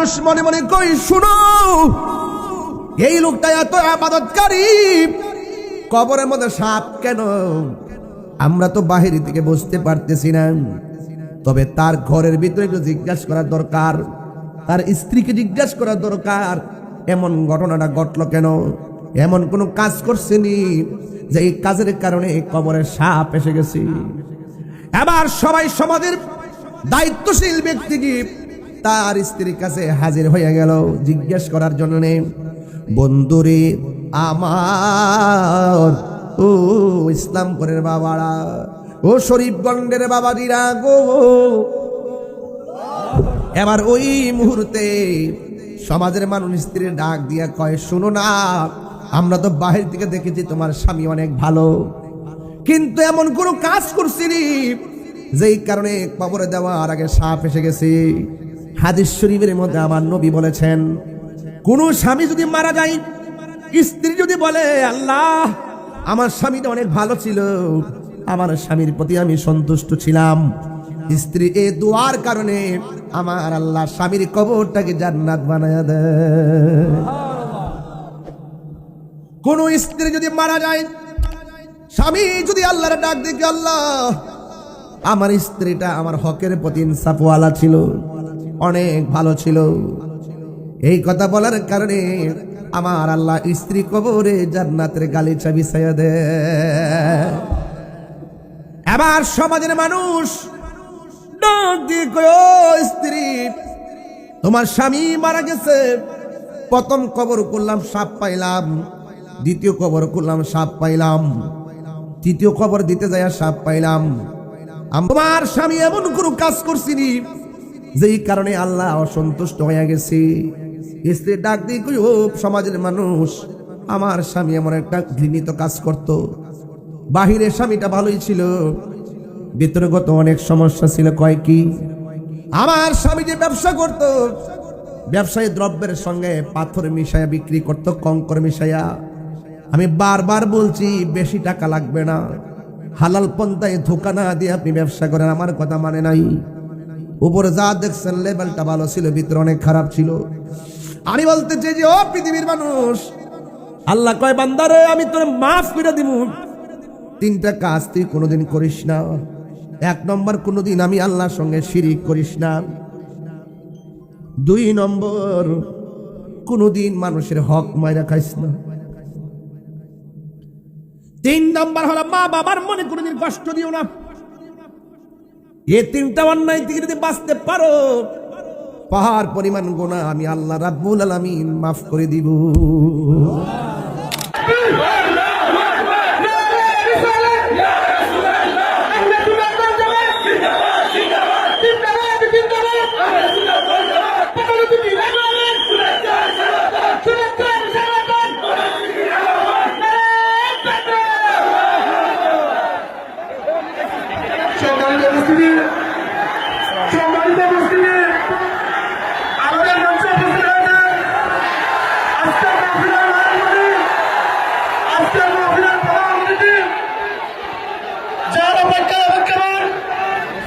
মানুষ মনে মনে কই, শুনো, এই লোকটা এত ইবাদতকারী, কবরের মধ্যে সাপ কেন? আমরা তো বাহির থেকে বুঝতে পারতেছি না। তবে তার ঘরের ভিতরে একটু জিজ্ঞাসা করা দরকার, তার স্ত্রীকে জিজ্ঞাসা করা দরকার, এমন ঘটনাটা ঘটলো কেন? এমন কোন কাজ করছেনি যে এই কাজের কারণে কবরে সাপ এসে গেছে? এবার সবাই সমাজের দায়িত্বশীল ব্যক্তিকে তার স্ত্রীর কাছে হাজির হয়ে গেল জিজ্ঞেস করার জন্য। বন্ধুরে আমার, ও ইসলামপুরের বাবারা, ও শরীফগঞ্জের বাবাজিরা গো, এবার ওই মুহূর্তে সমাজের মানুষ স্ত্রীর ডাক দিয়া কয়, শুনো না, আমরা তো বাহির থেকে দেখেছি তোমার স্বামী অনেক ভালো, কিন্তু এমন কোন কাজ করছিনি যেই কারণে কবরে দেওয়ার আগে সাপ এসে গেছে। হাদিস শরীফের মধ্যে আমার নবী বলেছেন, কোন স্বামী যদি মারা যায়, স্ত্রী যদি বলে, আল্লাহ আমার স্বামীটা অনেক ভালো ছিল, আমার স্বামীর প্রতি আমি সন্তুষ্ট ছিলাম, স্ত্রী এই দোয়ার কারণে আমার আল্লাহ স্বামীর কবরটাকে জান্নাত বানায়া দেয়। কোন স্ত্রী যদি মারা যায়, স্বামী যদি আল্লাহর ডাক দেখে, আল্লাহ আমার স্ত্রীটা আমার হকের প্রতি ইনসাফওয়ালা ছিল, অনেক ভালো ছিল, এই কথা বলার কারণে আমার আল্লাহ স্ত্রী কবরে জান্নাতের গালিচা বিছাইয়া দেয়। এবার সমাজের মানুষ ডাক দিয়ে কয়, ও স্ত্রী, তোমার স্বামী মারা গেছে, প্রথম কবর করলাম সাপ পাইলাম, দ্বিতীয় কবর করলাম সাপ পাইলাম, তৃতীয় কবর দিতে যায় সাপ পাইলাম, আমার স্বামী এমন কোনো কাজ করছিনি যেই কারণে আল্লাহ অসন্তুষ্ট হয়ে গেছে। স্ত্রী ডাক দিয়ে কই, ও সমাজের মানুষ, আমার স্বামী এমন একটা ঘৃণিত কাজ করত, বাহিরে স্বামীটা ভালোই ছিল, ভিতরগত অনেক সমস্যা ছিল। কয় কি? আমার স্বামী যে ব্যবসা করত, ব্যবসায়ী দ্রব্যের সঙ্গে পাথর মিশাইয়া বিক্রি করত, কঙ্কর মিশাইয়া। আমি বারবার বলছি বেশি টাকা লাগবে না, হালাল পন্থায় ধোকা না দিয়ে আপনি ব্যবসা করেন, আমার কথা মানে নাই। উপরে যা দেখছেন লেভেলটা ভালো ছিল, ভিতরে অনেক খারাপ ছিল। আমি বলতে চাই যে, ও পৃথিবীর মানুষ, আল্লাহ কয়, বান্দারে আমি তোর মাফ করে দিব, তিনটা কাজ তুই কোনোদিন করিস না। এক নম্বর, কোনোদিন আমি আল্লাহর সঙ্গে শিরিক করিস না। দুই নম্বর, কোনোদিন মানুষের হক মাইরা খাইস না। তিন নম্বর হলো, মা বাবার মনে কোনোদিন কষ্ট দিও না। এই তিনটা অন্যায় থেকে যদি বাঁচতে পারো, পাহাড় পরিমাণ গুনাহ আমি আল্লাহ রাব্বুল আলামিন মাফ করে দিব।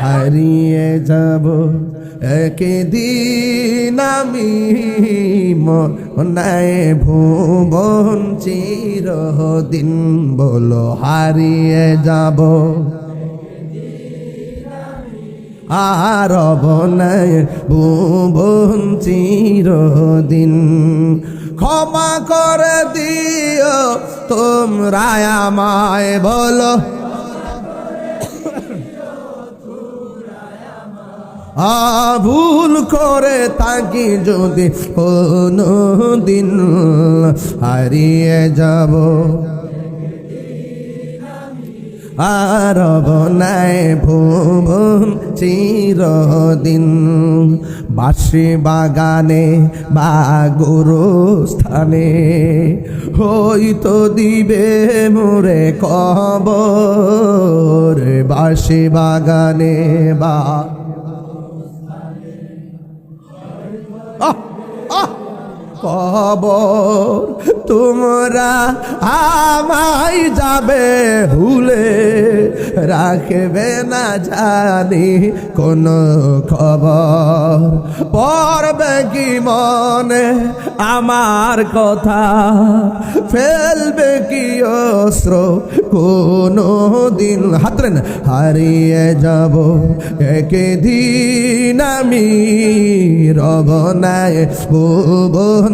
হারিয়ে যাব একদিন আমি, মনায় ভুবন চিরদিন, বলো হারিয়ে যাব আর বনায় ভুবন চিরদিন। ক্ষমা করে দিও তোমরা আমায়, বলো ভুল করে থাকি যদি কোনো দিন, হারিয়ে যাব আর বনায় ভুবন চিরদিন। বাঁশি বাগানে বা গুরুস্থানে হয়তো দিবে মোরে কবর, বাঁশি বাগানে বা কবর তোমরা আমায় যাবে ভুলে রাখবে না জানি কোন খবর পড়বে কি মনে আমার কথা ফেলবে কি অস্ত্র কোনো দিন হাতরেন হারিয়ে যাব একদিন আমি রব নাই ভুবন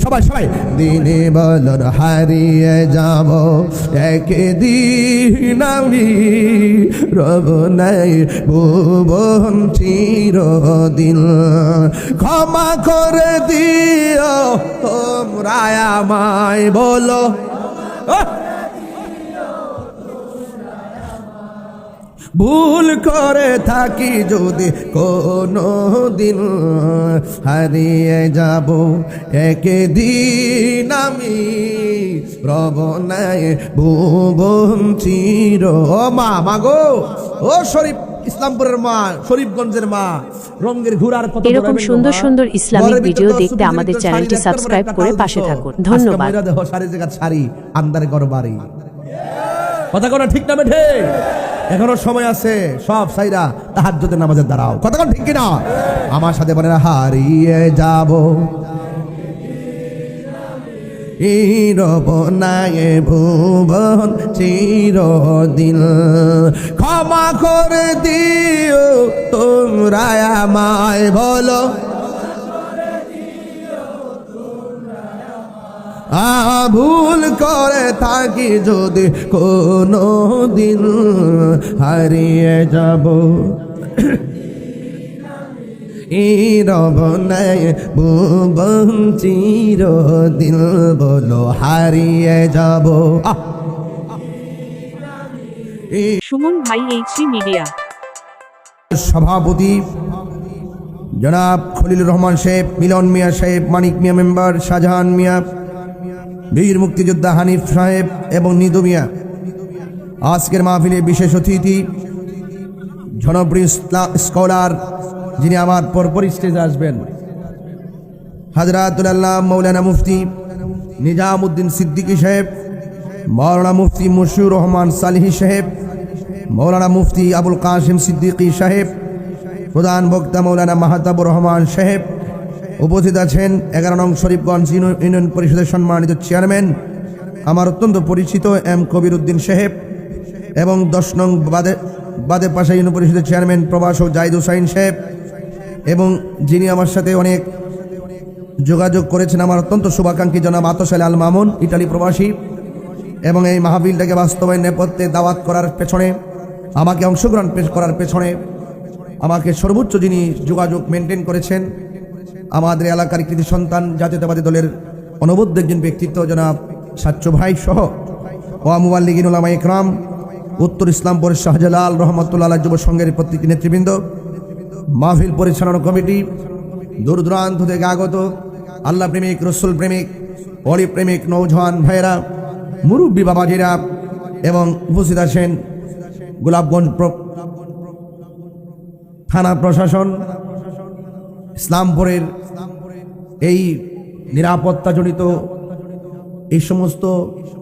সবাই সবাই দিনে বলর হারিয়ে যাব একদিন আমি রব নাই ভুবন চিরদিন ক্ষমা করে দিও তোমরা আমায় বলো ভুল করে থাকি যদি কোনো দিন হারিয়ে যাব একদিন আমি রব নাই ভুবন চির মা মাগো ও শরীফ ইসলামপুরের মা শরীফগঞ্জের মা রঙের ঘোড়ার পথে এরকম সুন্দর সুন্দর ইসলামিক ভিডিও দেখতে আমাদের চ্যানেলটি সাবস্ক্রাইব করে পাশে থাকুন ধন্যবাদ দেহ সারি জায়গা সারি আন্দারে ঘর বাড়ি কথা কোন ঠিক না বেঠে এখনো সময় আছে সব সাইরা তাহাজ্জুদের নামাজে দাঁড়াও কথা কোন ঠিক কিনা আমার সাথে বলে হারিয়ে যাব রব নাই ভুবন চিরদিন ক্ষমা করে দিও তোমরা আমায় বলো ভুল করে থাকি যদি কোনো দিন হারিয়ে যাব রব নাই ভুবন চিরদিন বলো হারিয়ে যাব সুমন ভাই এইচি মিডিয়া সভাপতি জনাব খলিলুর রহমান সাহেব, মিলন মিয়া সাহেব, মানিক মিয়া মেম্বার, শাহজাহান মিয়া, বীর মুক্তিযোদ্ধা হানিফ সাহেব এবং নিদু মিয়া। আজকের মাহফিলে বিশেষ অতিথি জনপ্রিয় স্কলার যিনি আমার পরপর স্টেজে আসবেন, হযরতুল আল্লাহ মৌলানা মুফতি নিজামউদ্দিন সিদ্দিকী সাহেব, মৌলানা মুফতি মশিউর রহমান সালিহি সাহেব, মৌলানা মুফতি আবুল কাসিম সিদ্দিকী সাহেব, প্রধান বক্তা মৌলানা মাহতাবুর রহমান সাহেব। উপস্থিত আছেন 11 নং শরীফগঞ্জ ইউনিয়ন পরিষদের সম্মানিত চেয়ারম্যান আমার অত্যন্ত পরিচিত এম কবির উদ্দিন সাহেব এবং 10 নং বাদে পাশা ইউনিয়ন পরিষদের চেয়ারম্যান প্রভাষক জাহিদ হুসাইন সাহেব, এবং যিনি আমার সাথে অনেক যোগাযোগ করেছেন আমার অত্যন্ত শুভাকাঙ্ক্ষী জনাব আতশ আলী আল মামুন, ইটালি প্রবাসী, এবং এই মাহফিলটাকে বাস্তবায়ন নেপথ্যে দাওয়াত করার পেছনে, আমাকে অংশগ্রহণ করার পেছনে আমাকে সর্বোচ্চ যিনি যোগাযোগ মেনটেন করেছেন, আমাদের এলাকার কৃতি সন্তান জাতীয়তাবাদী দলের অনবদ্য একজন ব্যক্তিত্ব জনাব সাচ্চু ভাই সহ ওয়া মুবাল্লিগিন উলামা ইকরাম, উত্তর ইসলামপুর শাহজালাল রহমতুল্লাহ আলাইহি যুব সংঘের প্রত্যেকটি নেতৃবৃন্দ, মাহফিল পরিচালনা কমিটি, দূর দূরান্ত থেকে আগত আল্লাহ প্রেমিক, রসুল প্রেমিক, অলি প্রেমিক নৌজওয়ান ভাইয়েরা, মুরব্বী বাবাজিরা, এবং উপস্থিত আছেন গোলাপগঞ্জ থানা প্রশাসন, ইসলামপুরের এই নিরাপত্তাজনিত এই সমস্ত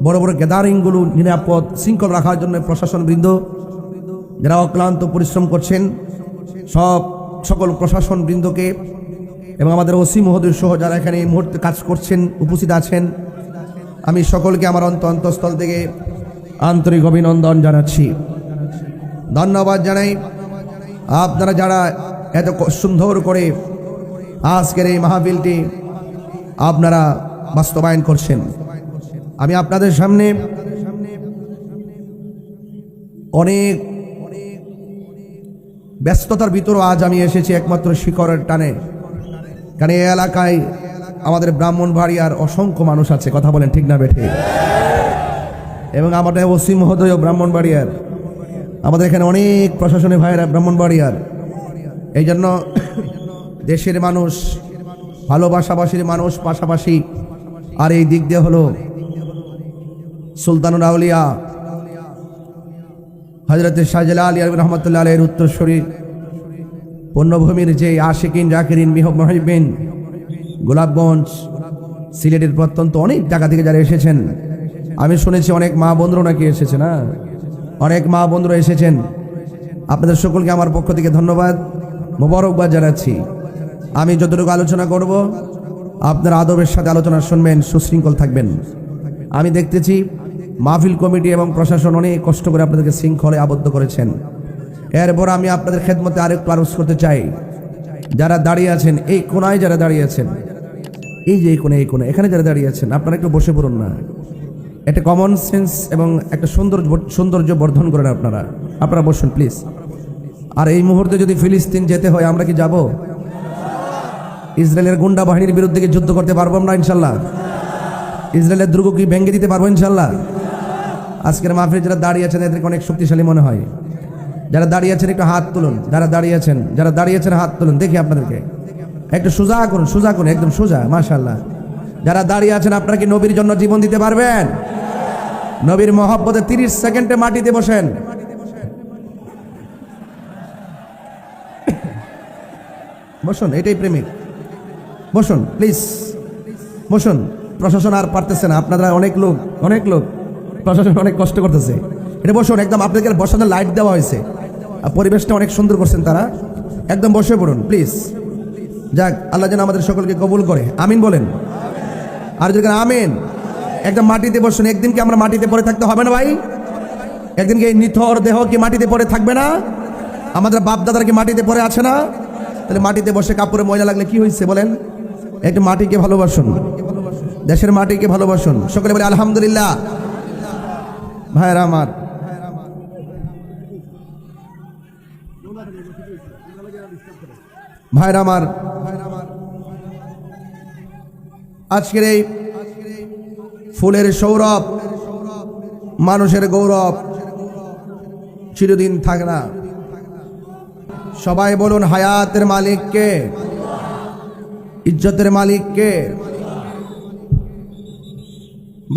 বড় বড় গ্যাদারিংগুলো নিরাপদ শৃঙ্খল রাখার জন্য প্রশাসন বৃন্দ যারা অক্লান্ত পরিশ্রম করছেন, সকল প্রশাসন বৃন্দকে এবং আমাদের ওসি মহোদয় সহ যারা এখানে এই মুহূর্তে কাজ করছেন উপস্থিত আছেন, আমি সকলকে আমার অন্তঃস্থল থেকে আন্তরিক অভিনন্দন জানাচ্ছি, ধন্যবাদ জানাই। আপনারা যারা এত সুন্দর করে আজকের এই মাহফিলটি আপনারা বাস্তবায়ন করছেন, আমি আপনাদের সামনে অনেক ব্যস্ততার ভিতর আজ আমি এসেছি একমাত্র শিকড়ের টানে, কারণ এই এলাকায় আমাদের ব্রাহ্মণবাড়িয়ার অসংখ্য মানুষ আছে, কথা বলেন ঠিক না বেঠে, এবং আমাদের ওসি মহোদয় ব্রাহ্মণবাড়িয়ার, আমাদের এখানে অনেক প্রশাসনের ভাইয়েরা ব্রাহ্মণবাড়িয়ার। এই জন্য দেশের মানুষ, ভালোবাসাবাসীর মানুষ পাশাপাশি, আর এই দিক দিয়ে হলো সুলতানুল আউলিয়া হযরত শাহজালাল রহমতুল্লাহ আলাইহির উত্তরসূরি পূর্ণভূমির যে আশিকিন জাকিরিন মুহিব্বিন গোলাপগঞ্জ সিলেটের প্রত্যন্ত অনেক জায়গা থেকে যারা এসেছেন, আমি শুনেছি অনেক মা বন্ধুরা নাকি এসেছে, না অনেক মা বন্ধুরা এসেছেন। আপনাদের সকলকে আমার পক্ষ থেকে ধন্যবাদ, মোবারকবাদ জানাচ্ছি। আমি যতটুকু আলোচনা করব আপনারা আদবের সাথে আলোচনা শুনবেন, সুশৃঙ্খল থাকবেন। আমি দেখতেছি মাহফিল কমিটি এবং প্রশাসন অনেক কষ্ট করে আপনাদেরকে শৃঙ্খলে আবদ্ধ করেছেন। এরপর আমি আপনাদের খেদমতে আরেকটু আরজ করতে চাই, যারা দাঁড়িয়ে আছেন এই কোনায়, যারা দাঁড়িয়ে আছেন এই যে এই কোণে এখানে যারা দাঁড়িয়ে আছেন, আপনারা একটু বসে পড়ুন না। একটা কমন সেন্স এবং একটা সৌন্দর্য বর্ধন করেন আপনারা বসুন প্লিজ। আর এই মুহূর্তে যদি ফিলিস্তিন যেতে হয়, আমরা কি যাব? ইসরায়েলের গুন্ডা বাহিনীর বিরুদ্ধে কি যুদ্ধ করতে পারবো আমরা ইনশাল্লাহ? ইসরায়েলের দুর্গ কি ভেঙে দিতে পারবো ইনশাল্লাহ? আজকের মাহফিলে যারা দাঁড়িয়ে আছেন এদেরকে অনেক শক্তিশালী মনে হয়। যারা দাঁড়িয়ে আছেন একটু হাত তুলুন, যারা দাঁড়িয়ে আছেন হাত তুলুন, দেখি আপনাদেরকে একটু সোজা করুন, একদম সোজা, মাশাআল্লাহ। যারা দাঁড়িয়ে আছেন আপনারা কি নবীর জন্য জীবন দিতে পারবেন? নবীর মহব্বতে 30 সেকেন্ডে মাটিতে বসেন। বসুন, এটাই প্রেমিক। বসুন প্লিজ, বসুন। প্রশাসন আর পারতেছে না, আপনারা অনেক লোক প্রশাসন অনেক কষ্ট করতেছে। এটা বসুন, একদম আপনাদেরকে বসানোর লাইট দেওয়া হয়েছে, আর পরিবেশটা অনেক সুন্দর করছেন তারা। একদম বসে পড়ুন প্লিজ। যাক, আল্লাহ যেন আমাদের সকলকে কবুল করে, আমিন বলেন। আর যদি আমিন, একদম মাটিতে বসুন। একদিন কি আমরা মাটিতে পড়ে থাকতে হবে না ভাই? একদিন কি এই নিথর দেহ কি মাটিতে পড়ে থাকবে না? আমাদের বাপ দাদারা কি মাটিতে পড়ে আছে না? তাহলে মাটিতে বসে কাপড়ে ময়লা লাগলে কি হয়েছে বলেন? একটু মাটিকে ভালোবাসুন, দেশের মাটিকে ভালোবাসুন। সকলে বলে আলহামদুলিল্লাহ। ভাইরা আমার, আজকের এই ফুলের সৌরভ, মানুষের গৌরব চিরদিন থাকে না। সবাই বলুন, হায়াতের মালিক কে? ইজ্জতের মালিক কে?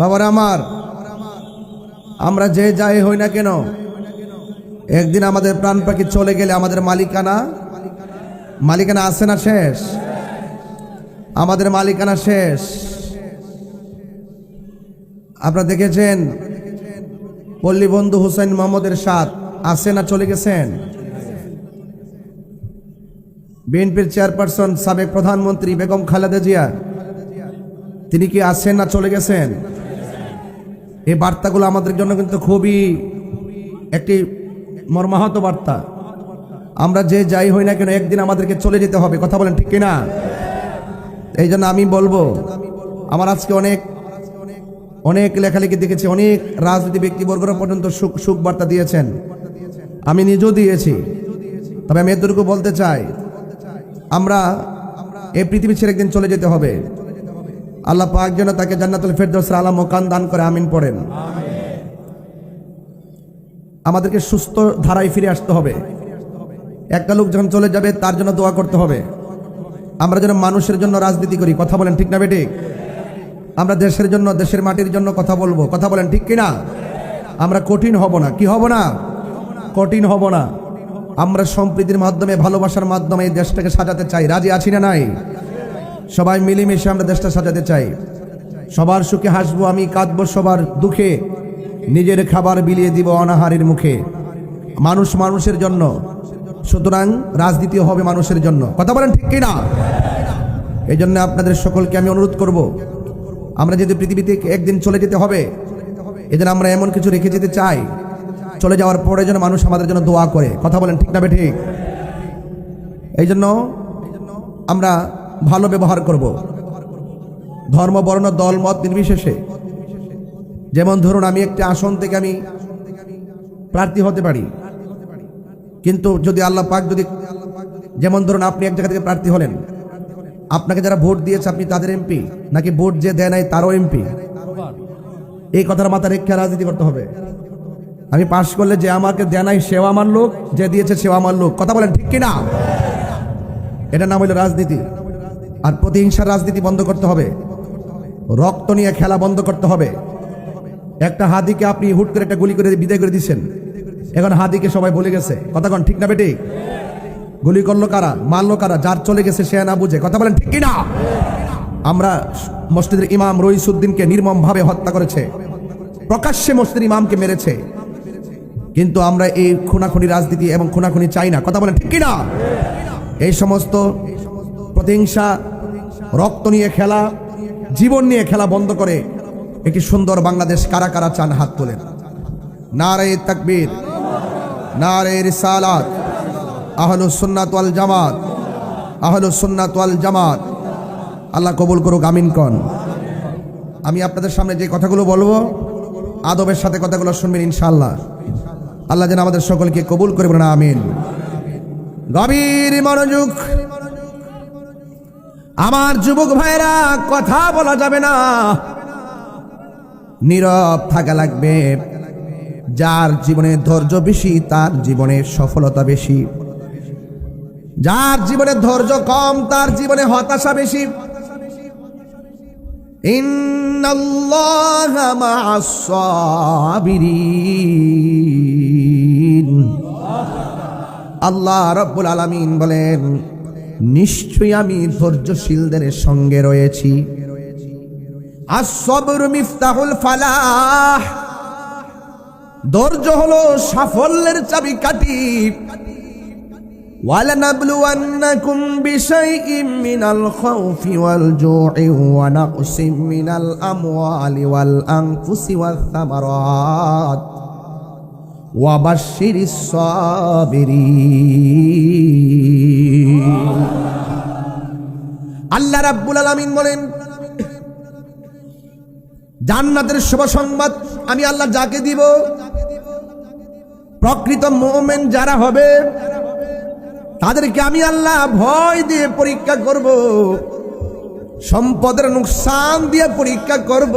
বাবারা আমার, আমরা যে যাই হই না কেন, একদিন আমাদের প্রাণ পাখি চলে গেলে আমাদের মালিকানা আছে না শেষ? আমাদের মালিকানা শেষ। আপনারা দেখেছেন পল্লী বন্ধু হুসাইন মোহাম্মদের সাথ আছে না চলে গেছেন? বিএনপির চেয়ারপারসন সাবেক প্রধানমন্ত্রী বেগম খালেদা জিয়া, তিনি কি আছেন না চলে গেছেন? এই বার্তাগুলো আমাদের জন্য কিন্তু খুবই একটি মর্মাহত বার্তা। আমরা যে যাই হই না কেন, একদিন আমাদেরকে চলে যেতে হবে, কথা বলেন ঠিক কিনা? এই জন্য আমি বলবো, আমার আজকে অনেক লেখালেখি দেখেছি, অনেক রাজনীতি ব্যক্তিবর্গরা পর্যন্ত সুখ বার্তা দিয়েছেন, আমি নিজেও দিয়েছি। তবে আমি এতটুকু বলতে চাই, আমরা এই পৃথিবী ছেড়ে একদিন চলে যেতে হবে। আল্লাহ পাক যেন তাকে জান্নাতুল ফেরদৌসের আলা মাকান দান করে, আমিন পড়েন। আমাদেরকে সুস্থ ধারায় ফিরে আসতে হবে। একটা লোক যখন চলে যাবে তার জন্য দোয়া করতে হবে। আমরা যেন মানুষের জন্য রাজনীতি করি, কথা বলেন ঠিক না বেঠিক? আমরা দেশের জন্য, দেশের মাটির জন্য কথা বলবো, কথা বলেন ঠিক কিনা? আমরা কঠিন হব না, কি হব না? কঠিন হব না। আমরা সম্প্রীতির মাধ্যমে, ভালোবাসার মাধ্যমে এই দেশটাকে সাজাতে চাই। রাজি আছি না নাই? সবাই মিলেমিশে আমরা দেশটা সাজাতে চাই। সবার সুখে হাসবো, আমি কাঁদবো সবার দুঃখে, নিজের খাবার বিলিয়ে দিব অনাহারের মুখে। মানুষ মানুষের জন্য, সুতরাং রাজনীতি হবে মানুষের জন্য, কথা বলেন ঠিক কিনা? এই জন্য আপনাদের সকলকে আমি অনুরোধ করব, আমরা যদি পৃথিবীতে একদিন চলে যেতে হবে, এজন্য আমরা এমন কিছু রেখে যেতে চাই, চলে যাওয়ার পরে যেন মানুষ আমাদের জন্য দোয়া করে, কথা বলেন ঠিক না বেঠিক? এই জন্য আমরা ভালো ব্যবহার করব, ধর্ম বর্ণ দল মত নির্বিশেষে। যেমন ধরুন, আমি একটি আসন থেকে আমি প্রার্থী হতে পারি, কিন্তু যদি আল্লাহ পাক যদি, যেমন ধরুন আপনি এক জায়গা থেকে প্রার্থী হলেন, আপনাকে যারা ভোট দিয়েছে আপনি তাদের এমপি, নাকি ভোট যে দেয় নাই তারও এমপি? এই কথার মাথা রেখে রাজনীতি করতে হবে। আমি পাশ করলে যে আমাকে দেয় নাই সেও আমার লোক, যে দিয়েছে সেও আমার লোক, কথা বলেন ঠিক কিনা? এটার নাম হইল রাজনীতি। আর প্রতিহিংসার রাজনীতি বন্ধ করতে হবে, রক্ত নিয়ে খেলা বন্ধ করতে হবে। একটা হাদিকে আপনি হুট করে একটা গুলি করে বিদায় করে দিচ্ছেন, এখন হাদিকে সবাই বলে গেছে, কথা কন ঠিক না বেটি? গুলি করলো কারা, মারলো কারা? যার চলে গেছে সে না বুঝে, কথা বলেন ঠিক কিনা? আমরা মসজিদের ইমাম রইসুদ্দিনকে নির্মমভাবে হত্যা করেছে, প্রকাশ্যে মসজিদের ইমামকে মেরেছে, কিন্তু আমরা এই খুনাখুনি রাজনীতি এবং খুনাখুনি চাই না। কথা বলেন ঠিক কিনা? এই সমস্ত প্রতিহিংসা, রক্ত নিয়ে খেলা, জীবন নিয়ে খেলা বন্ধ করে একটি সুন্দর বাংলাদেশ কারা কারা চান? হাত তোলেন। নারে তাকবীর, নারে রিসালাত, আহলুস সুন্নাত ওয়াল জামাত, আহলুস সুন্নাত ওয়াল জামাত। আল্লাহ কবুল করুক, আমিন কন। আমি আপনাদের সামনে যে কথাগুলো বলবো আদবের সাথে কথাগুলো শুনবেন ইনশাআল্লাহ। আল্লাহ যেন আমাদের সকলকে কবুল করে, বলেন আমিন। গভীর মনোযোগ। আমার যুবক ভাইরা, কথা বলা যাবে না, নীরব থাকা লাগবে। যার জীবনে ধৈর্য বেশি তার জীবনে সফলতা বেশি, যার জীবনে ধৈর্য কম তার জীবনে হতাশা বেশি। ইন্নাল্লাহা মা'আস সাবিরিন। আল্লাহ রাব্বুল আলামিন বলেন, নিশ্চয়ই আমি ধৈর্যশীলদের সঙ্গে রয়েছি। আস-সাবরু মিফতাহুল ফালাহ। ধৈর্য হলো সাফল্যের চাবিকাঠি। ওয়ালানাবলুওয়ান্নাকুম বিশাইইম মিনাল খাউফি ওয়াল জু'i ওয়া নাকসিম মিনাল আমওয়ালি ওয়াল আনফুসি ওয়াস সামারাত ওয়া বাশশিরিস সাবিরিন। আল্লাহ রাব্বুল আলামিন বলেন, জান্নাতের শুভ সংবাদ আমি আল্লাহ যাকে দিব, প্রকৃত মুমিন যারা হবে তাদেরকে আমি আল্লাহ ভয় দিয়ে পরীক্ষা করব, সম্পদের নুকসান দিয়ে পরীক্ষা করব।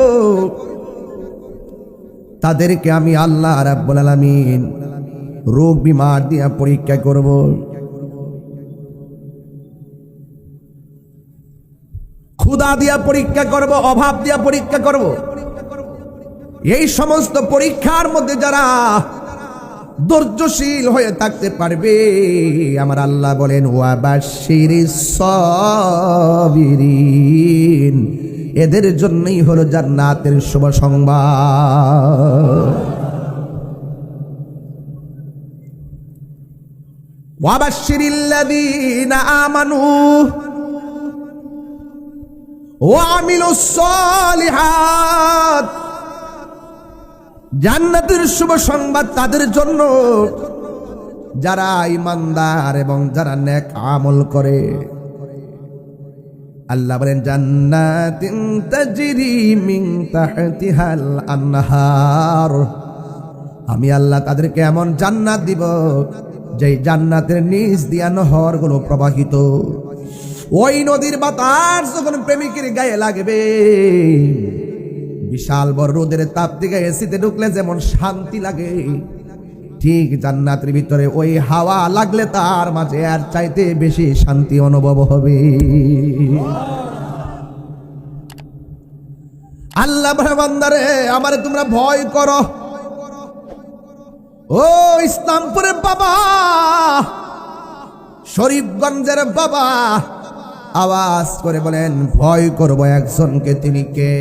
তাদেরকে আমি আল্লাহ রাব্বুল আলামিন রোগ বিমার দিয়ে পরীক্ষা করব। ক্ষুধা দিয়া পরীক্ষা করব, অভাব দিয়া পরীক্ষা করব। এই সমস্ত পরীক্ষার মধ্যে যারা ধৈর্যশীল হয়ে থাকতে পারবে, আমার আল্লাহ বলেন ওয়া বাশশিরিস সাবিরিন, এদের জন্যই হলো জান্নাতের শুভ সংবাদ। ওয়া বাশশিরিল্লাযীনা আমানু ওয়া আমিলুস সালিহাত। জান্নাতের শুভ সংবাদ তাদের জন্য যারা ঈমানদার এবং যারা নেক আমল করে। আল্লাহ বলেন, জান্নাতিন তাজরি মিন তাহতিহাল আনহার। আমি আল্লাহ তাদেরকে এমন জান্নাত দিব যে জান্নাতের নিচ দিয়া নহরগুলো প্রবাহিত। ওই নদীর বাতাস যখন প্রেমিকের গায়ে লাগবে, বিশাল বড় রোদের তাপ থেকে এসিতে ঢুকলে যেমন শান্তি লাগে, ঠিক জান্নাতের ভিতরে ওই হাওয়া লাগলে তার মাঝে আর চাইতে বেশি শান্তি অনুভব হবে। আল্লাহ বান্দারে, আমারে তোমরা ভয় করো। ও ইসলামপুরের বাবা, শরীফগঞ্জের বাবা, আওয়াজ করে বলেন, ভয় করবো একজনকে, তিনি কে?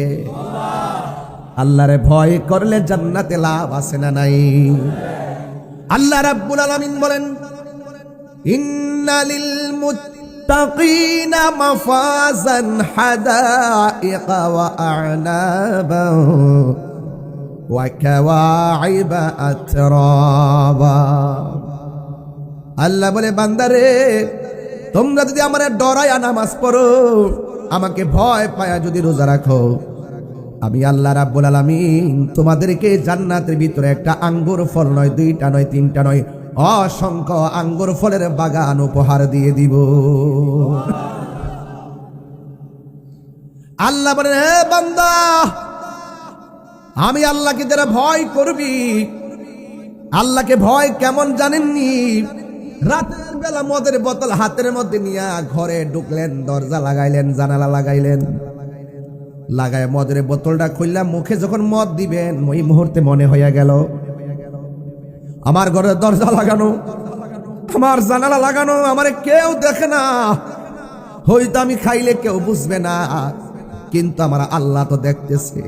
আল্লাহরে ভয় করলে জান্নাতে লাভ আছে না নাই? আল্লাহ রাব্বুল আলামিন বলেন, ইন্নালিল মুত্তাকিনা মাফাজান হাদাইকা ওয়া আ'নাবা ওয়া কাওয়াইবা আতরাবা। আল্লাহ বলে, বান্দারে, তোমরা যদি আমারে ডরায়া নামাজ পড়ো, আমাকে ভয় পায়া যদি রোজা রাখো, আমি আল্লাহ রাব্বুল আলামিন তোমাদেরকে জান্নাতের ভিতরে একটা আঙ্গুর ফল নয়, দুইটা নয়, তিনটা নয়, অসংখ্য আঙ্গুর ফলের বাগান উপহার দিয়ে দিব। আল্লাহ বলেন, হে বান্দা, আমি আল্লাহকে যারা ভয় করবি, আল্লাহকে ভয় কেমন জানেননি? রাতের বেলা মদের বোতল হাতের মধ্যে নিয়ে ঘরে ঢুকলেন, দরজা লাগাইলেন, জানালা লাগাইলেন, লাগায় মদের বোতলটা খুললাম, মুখে যখন মদ দিবেন ওই মুহূর্তে মনে হইয়া গেল আমার ঘরের দরজা লাগানো, আমার জানালা লাগানো, আমারে কেউ দেখে না, হয়তো আমি খাইলে কেউ বুঝবে না, কিন্তু আমার আল্লাহ তো দেখতেছে।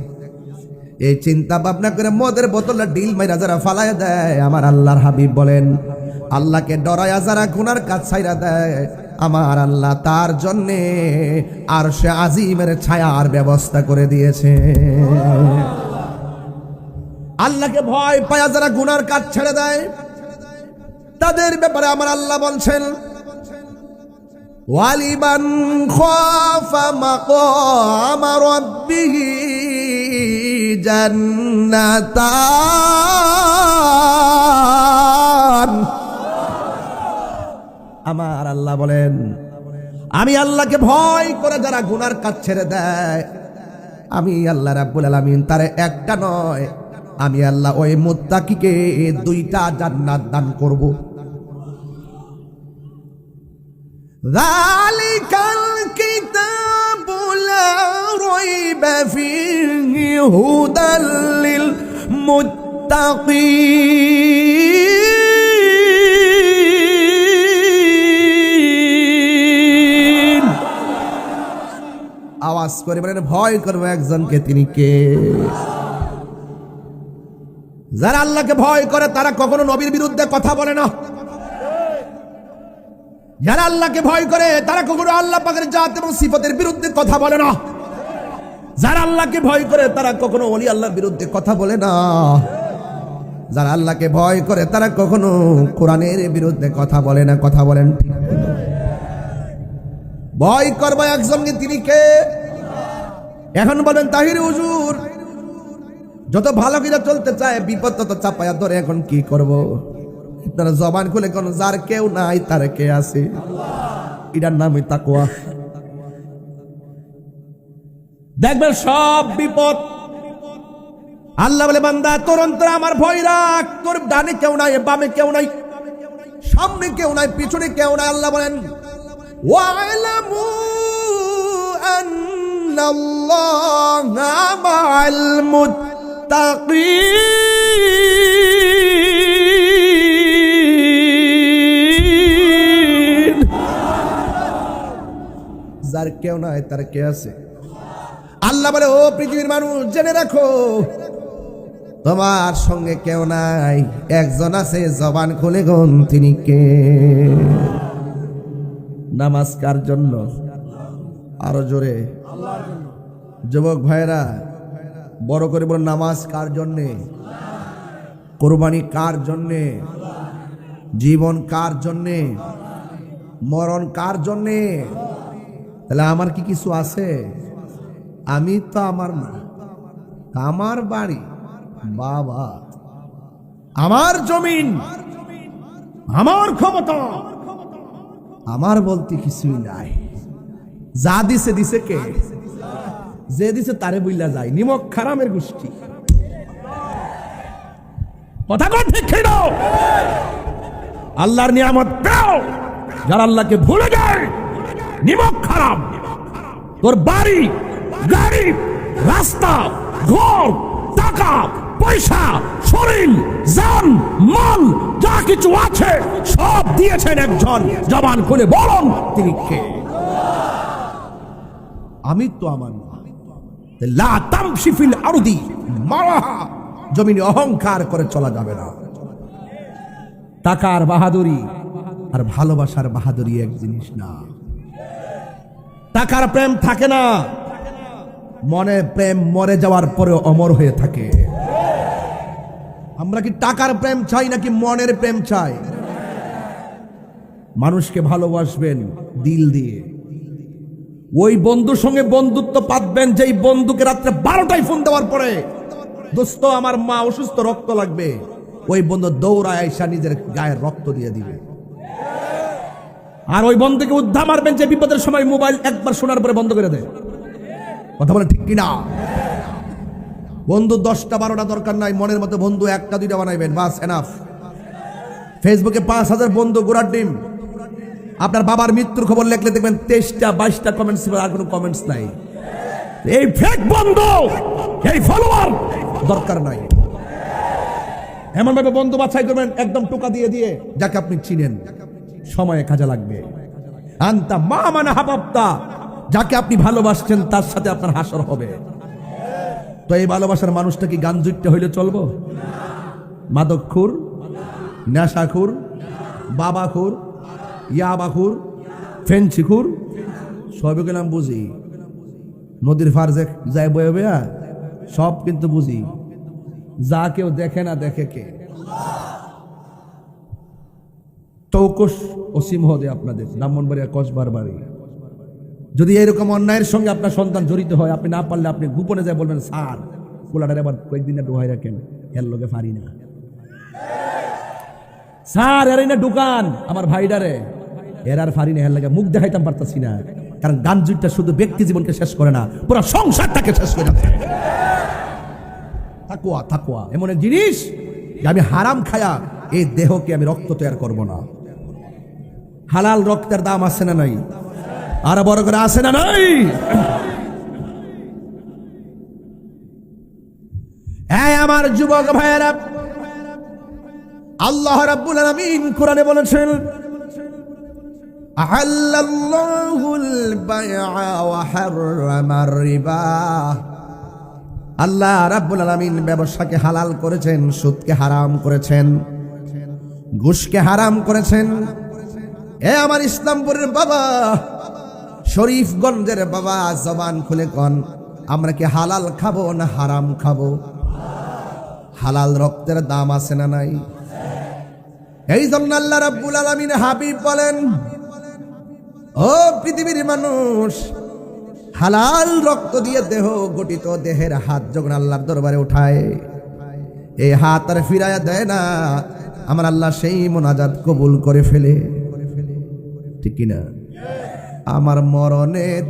এই চিন্তা ভাবনা করে মদের বোতলে ডিল মাইরা যারা ফালায় দেয়, আমার আল্লাহর হাবিব বলেন আল্লাহকে ডরায়া যারা গুনার কাজ ছাইরা দেয়, আমার আল্লাহ তার জন্যে আরশে আজিমের ছায়ার ব্যবস্থা করে দিয়েছে। আল্লাহকে ভয় পায়া যারা গুনার কাজ ছেড়ে দেয়, তাদের ব্যাপারে আমার আল্লাহ বলছেন ওয়ালিমান খাফা মাকামা রাব্বিহি জান্নাতান। আমার আল্লাহ বলেন আমি আল্লাহকে ভয় করে যারা গুনার কাজ ছেড়ে দেয়, আমি আল্লাহ রাব্বুল আলামিন তারে একটা নয়, আমি আল্লাহ ওই মুত্তাকিকে দুইটা জান্নাত দান করব। যালিকাল কিতাবু লা রাইবা ফীহি হুদাল লিল মুত্তাকিন। আওয়াজ করে বলেন ভয় করবে একজনকে, তিনি কে? যারা আল্লাহকে ভয় করে তারা কখনো নবীর বিরুদ্ধে কথা বলে না। যারা আল্লাহকে ভয় করে তারা কখনো আল্লাহ পাকের জাত এবং সিফাতের বিরুদ্ধে কথা বলে না। যারা আল্লাহকে ভয় করে তারা কখনো ওলি আল্লাহর বিরুদ্ধে কথা বলে না। যারা আল্লাহকে ভয় করে তারা কখনো কোরআনের বিরুদ্ধে কথা বলে না। কথা বলেন ঠিক? ভয় করবে একজনকে, তিনি কে? এখন বলেন তাহির হুজুর যত ভালো করে চলতে চায় বিপদ তত চাপায়া ধরে, এখন কি করব? আপনারা জবান খুলে কোন যার কেউ নাই তার কে আছে, এটার নামই তাকওয়া। দেখবেন সব বিপদ আল্লাহ বলে বান্দা তোর অন্তরে আমার ভয় রাখ, তোর ডানে কেউ নাই, বামে কেউ নাই, সামনে কেউ নাই, পিছনে কেউ নাই। আল্লাহ বলেন ওয়ালামু আন্নাল্লাহা মাআল মুত্তাকিন। যার কেউ নাই তার কে আছে? আল্লাহ বলে ও পৃথিবীর মানুষ জেনে রাখো তোমার সঙ্গে কেউ নাই, একজন আছে, জবান খুলে গুন, তিনি কে? নামাজ কার জন্য? আরো জোরে। যুবক ভাইরা বড় করে বলুন নামাজ কার জন্যে? কোরবানি কার জন্যে? জীবন কার জন্যে? মরণ কার জন্যে? তাহলে আমার কি কিছু আছে? আমি তো আমার না, আমার বাড়ি, বাবা, আমার জমিন, আমার ক্ষমতা, আমার বলতে কিছুই নাই। যা দিছে দিছে কে? যে দিছে তারে বইলা যায়, নিমক খারামের গোষ্ঠী। কথা কন ঠিক না? আল্লাহর নিয়ামত দাও, যারা আল্লাহকে ভুলে যায় নিমক খারাম। তোর বাড়ি, গাড়ি, রাস্তা, ঘর, টাকা, পয়সা, শরীর, জান, মাল যা কিছু আছে সব দিয়েছেন একজন, জবান খুলে বলুন তিনি কে? আমি তো আমার না। লা তামশি ফিল আরদি মারাহা, জমিনে অহংকার করে চলা যাবে না। টাকার বাহাদুরি আর ভালোবাসার বাহাদুরি এক জিনিস না। টাকার প্রেম থাকে না, মনে প্রেম মরে যাওয়ার পরে অমর হয়ে থাকে। আমরা কি টাকার প্রেম চাই নাকি মনের প্রেম চাই? মানুষকে ভালোবাসবেন দিল দিয়ে। ওই বন্ধুর সঙ্গে বন্ধুত্ব পাতবেন যেই বন্ধুকে রাত্রে 12টায় ফোন দেওয়ার পরে দোস্ত আমার মা অসুস্থ, রক্ত লাগবে, ওই বন্ধু দৌড়ায় আইসা নিজের গায়ের রক্ত দিয়ে দিবে। আর ওই বন্ধুকে উদ্ধার মারবেন যে বিপদের সময় মোবাইল একবার শোনার পরে বন্ধ করে দেয়। কথা বলে ঠিক কিনা? বন্ধু 10টা 12টা দরকার নাই, মনের মতো বন্ধু 1টা 2টা বানাইবেন, বাস এনাফ। ফেসবুকে 5000 বন্ধু গোড়ার ডিম। আপনার বাবার মৃত্যুর খবর লিখলে দেখবেন 23টা 22টা কমেন্টস, আর কোনো কমেন্টস নাই। এই ফেক বন্ধু, এই ফলোয়ার দরকার নাই। এমন ভাবে বন্ধু বাছাই করবেন একদম টোকা দিয়ে দিয়ে যাকে আপনি চিনেন, সময়ে কাজে লাগবে। আনতা মা মানে হাবাবতা যাকে আপনি ভালোবাসছেন তার সাথে আপনার হাসর হবে। তো এই ভালোবাসার মানুষটা কি গান জুটতে হইলে চলবো? মাদকখুর, নেশাখুর, বাবাখুর, ইয়াবাখুর, ফেন্সিখুর সবই গেলাম বুঝি। নদীর ফার যায় বয়ে বয়া সব কিন্তু বুঝি। যা কেউ দেখে না দেখে কে? চৌকস অসীম হদে আপনাদের ব্রাহ্মণবাড়িয়া কসবার বাড়ি। যদি এরকম অন্যায়ের সঙ্গে আপনার সন্তান জড়িত হয়, আপনি না পারলে আপনি গোপনে যায় বলবেন, স্যার পোলাটার এবার কয়েকদিন ঢুকাই রাখেন, এর লোকে পারি না স্যার, এর না দোকান আমার ভাইডারে এর আর পারি না, এর লাগে মুখ দেখাইতাম পারতাছি না। কারণ গান জুটটা শুধু ব্যক্তি জীবনকে শেষ করে না, পুরো সংসারটাকে শেষ করে দেয়। তাকওয়া, তাকওয়া এমন এক জিনিস যে আমি হারাম খায়া এই দেহকে আমি রক্ত তৈরি করব না। হালাল রক্তের দাম আছে না নাই? আর বড় করে আছে না নাই? এই আমার যুবক ভাইয়েরা, আল্লাহ রাব্বুল আলামিন কোরআনে বলেছেন, আহাল্লাল্লাহুল বাইআ ওয়া হাররামার রিবা। আল্লাহ রাব্বুল আলামিন ব্যবসাকে হালাল করেছেন, সুদকে হারাম করেছেন, ঘুষকে হারাম করেছেন। এ আমার ইসলামপুরের বাবা, শরীফগঞ্জের বাবা, জবান খুলে কোন, আমরা কি হালাল খাবো না হারাম খাবো? হালাল রক্তের দাম আছে না নাই? এই জন্য আল্লাহ রাব্বুল আলামিন হাবিব বলেন, ও পৃথিবীর মানুষ, হালাল রক্ত দিয়ে দেহ গঠিত দেহের হাত যখন আল্লাহর দরবারে উঠায়, এই হাত আর ফিরাইয়া দেয় না, আমার আল্লাহ সেই মোনাজাত কবুল করে ফেলে। ঠিক কিনা? আমার মরণের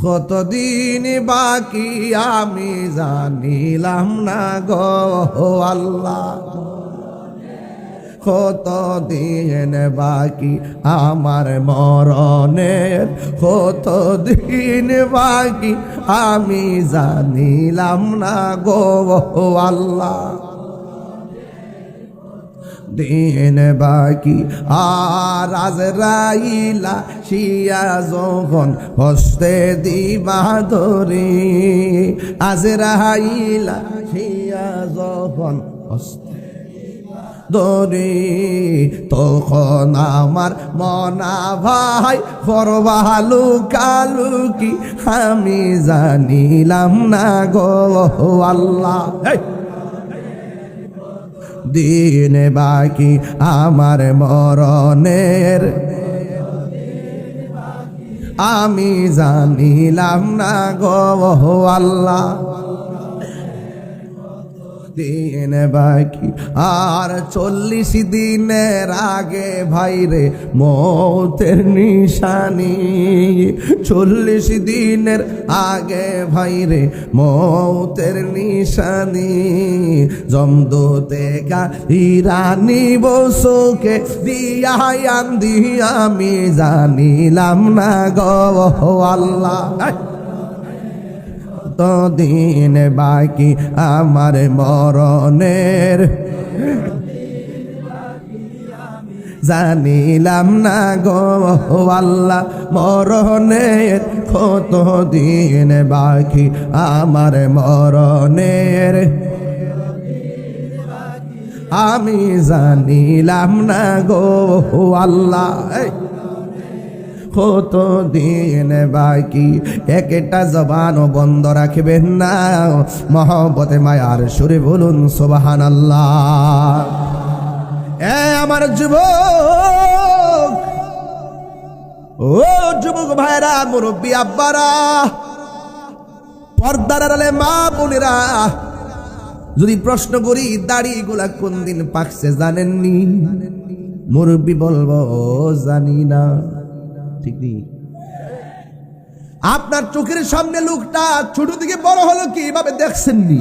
কতদিন বাকি আমি জানিলাম না গো আল্লাহ, কতদিন বাকি আমার মরণের, কতদিন বাকি আমি জানিলাম না গো আল্লাহ। দিন বাকি আর আজরাইলা শিয়া যখন হস্তে দিবা ধরে, আজরাইলা শিয়া যখন হস্তে দরে, তখন আমার মনা ভাই ফরবালু কালুকি আমি জানিলাম না গো আল্লাহ। দিন বাকি আমার মরণের, আমি জানিলাম না গো আল্লাহ। দিন বাকি আর 40 দিনের আগে ভাইরে মৌতের নিশানি, 40 দিনের আগে ভাইরে মৌতের নিশানি। জমদূতে ইরানি বসুকে দিয়ান দিয়া আমি জানিলাম না গো আল্লাহ। তো দিন বাকি আমার মরণের, জানিলাম না গো আল্লাহ। মরণের কত দিন বাকি আমার মরণের, আমি জানিলাম না গো আল্লাহ। কত দিন বাকি, একটা জবানও বন্ধ রাখবেন না, মহব্বতে মায়ার সুরে বলুন সুবহানাল্লাহ। এ আমার যুবক, ও যুবক ভাইরা, মুরব্বী আব্বারা, পর্দার আড়ালে মা বোনেরা, যদি প্রশ্ন করি দাড়ি গুলা কোন দিন পাকছে জানেননি? মুরব্বী বলবো জানি না। ঠিক নেই? আপনার চোখের সামনে লোকটা ছোট থেকে বড় হলো কিভাবে দেখছেননি?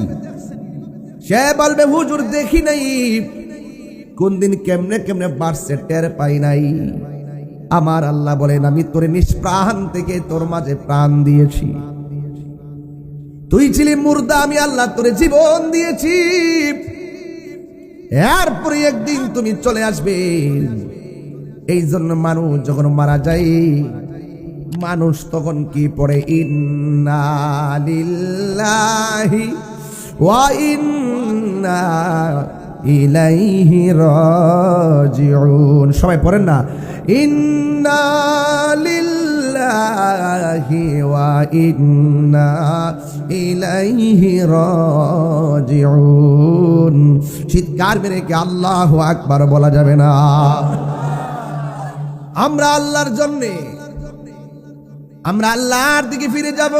সে বলবে হুজুর দেখি নাই, কোন দিন কেমনে কেমনে বাড়ছে টের পাই নাই। আমার আল্লাহ বলেন, আমি তোরে নিষ্প্রাণ থেকে তোর মাঝে প্রাণ দিয়েছি। তুই ছিলি মুর্দা, আমি আল্লাহ তোরে জীবন দিয়েছি। এরপরে একদিন তুমি চলে আসবে। এই জন্য মানুষ যখন মারা যায় মানুষ তখন কি পড়ে? ইন্না লিল্লাহি ওয়া ইন্না ইলাইহি রাজিউন। সবাই পড়েন না? ইন্না লিল্লাহি ওয়া ইন্না ইলাইহি রাজিউন। চিৎকার মেরে কি আল্লাহু আকবার বলা যাবে না? আমরা আল্লাহর জন্যে, আমরা আল্লাহর দিকে ফিরে যাব।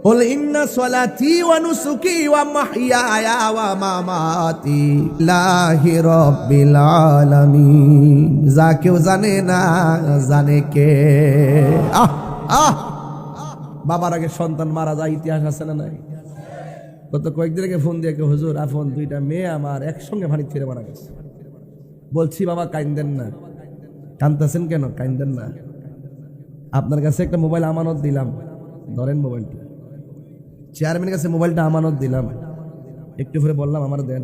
বল ইন্না সলাতি ওয়া নুসুকি ওয়া মাহইয়ায়া ওয়া মামাতি লিল্লাহি রাব্বিল আলামিন। যা কেউ জানে না, জানে কে? বাবার আগে সন্তান মারা যায়, ইতিহাস আছে না নাই? গত কয়েকদিন আগে ফোন দিয়ে হুজুর আপন দুইটা মেয়ে আমার একসঙ্গে ভানি ছেড়ে মারা গেছে। বলছি বাবা কাইন্দেন না। কাঁদতেছেন কেন? কাইন্দেন না। আপনার কাছে একটা মোবাইল আমানত দিলাম, ধরেন মোবাইলটা। চেয়ারম্যানের কাছে মোবাইলটা আমানত দিলাম, একটু করে বললাম আমার দেন।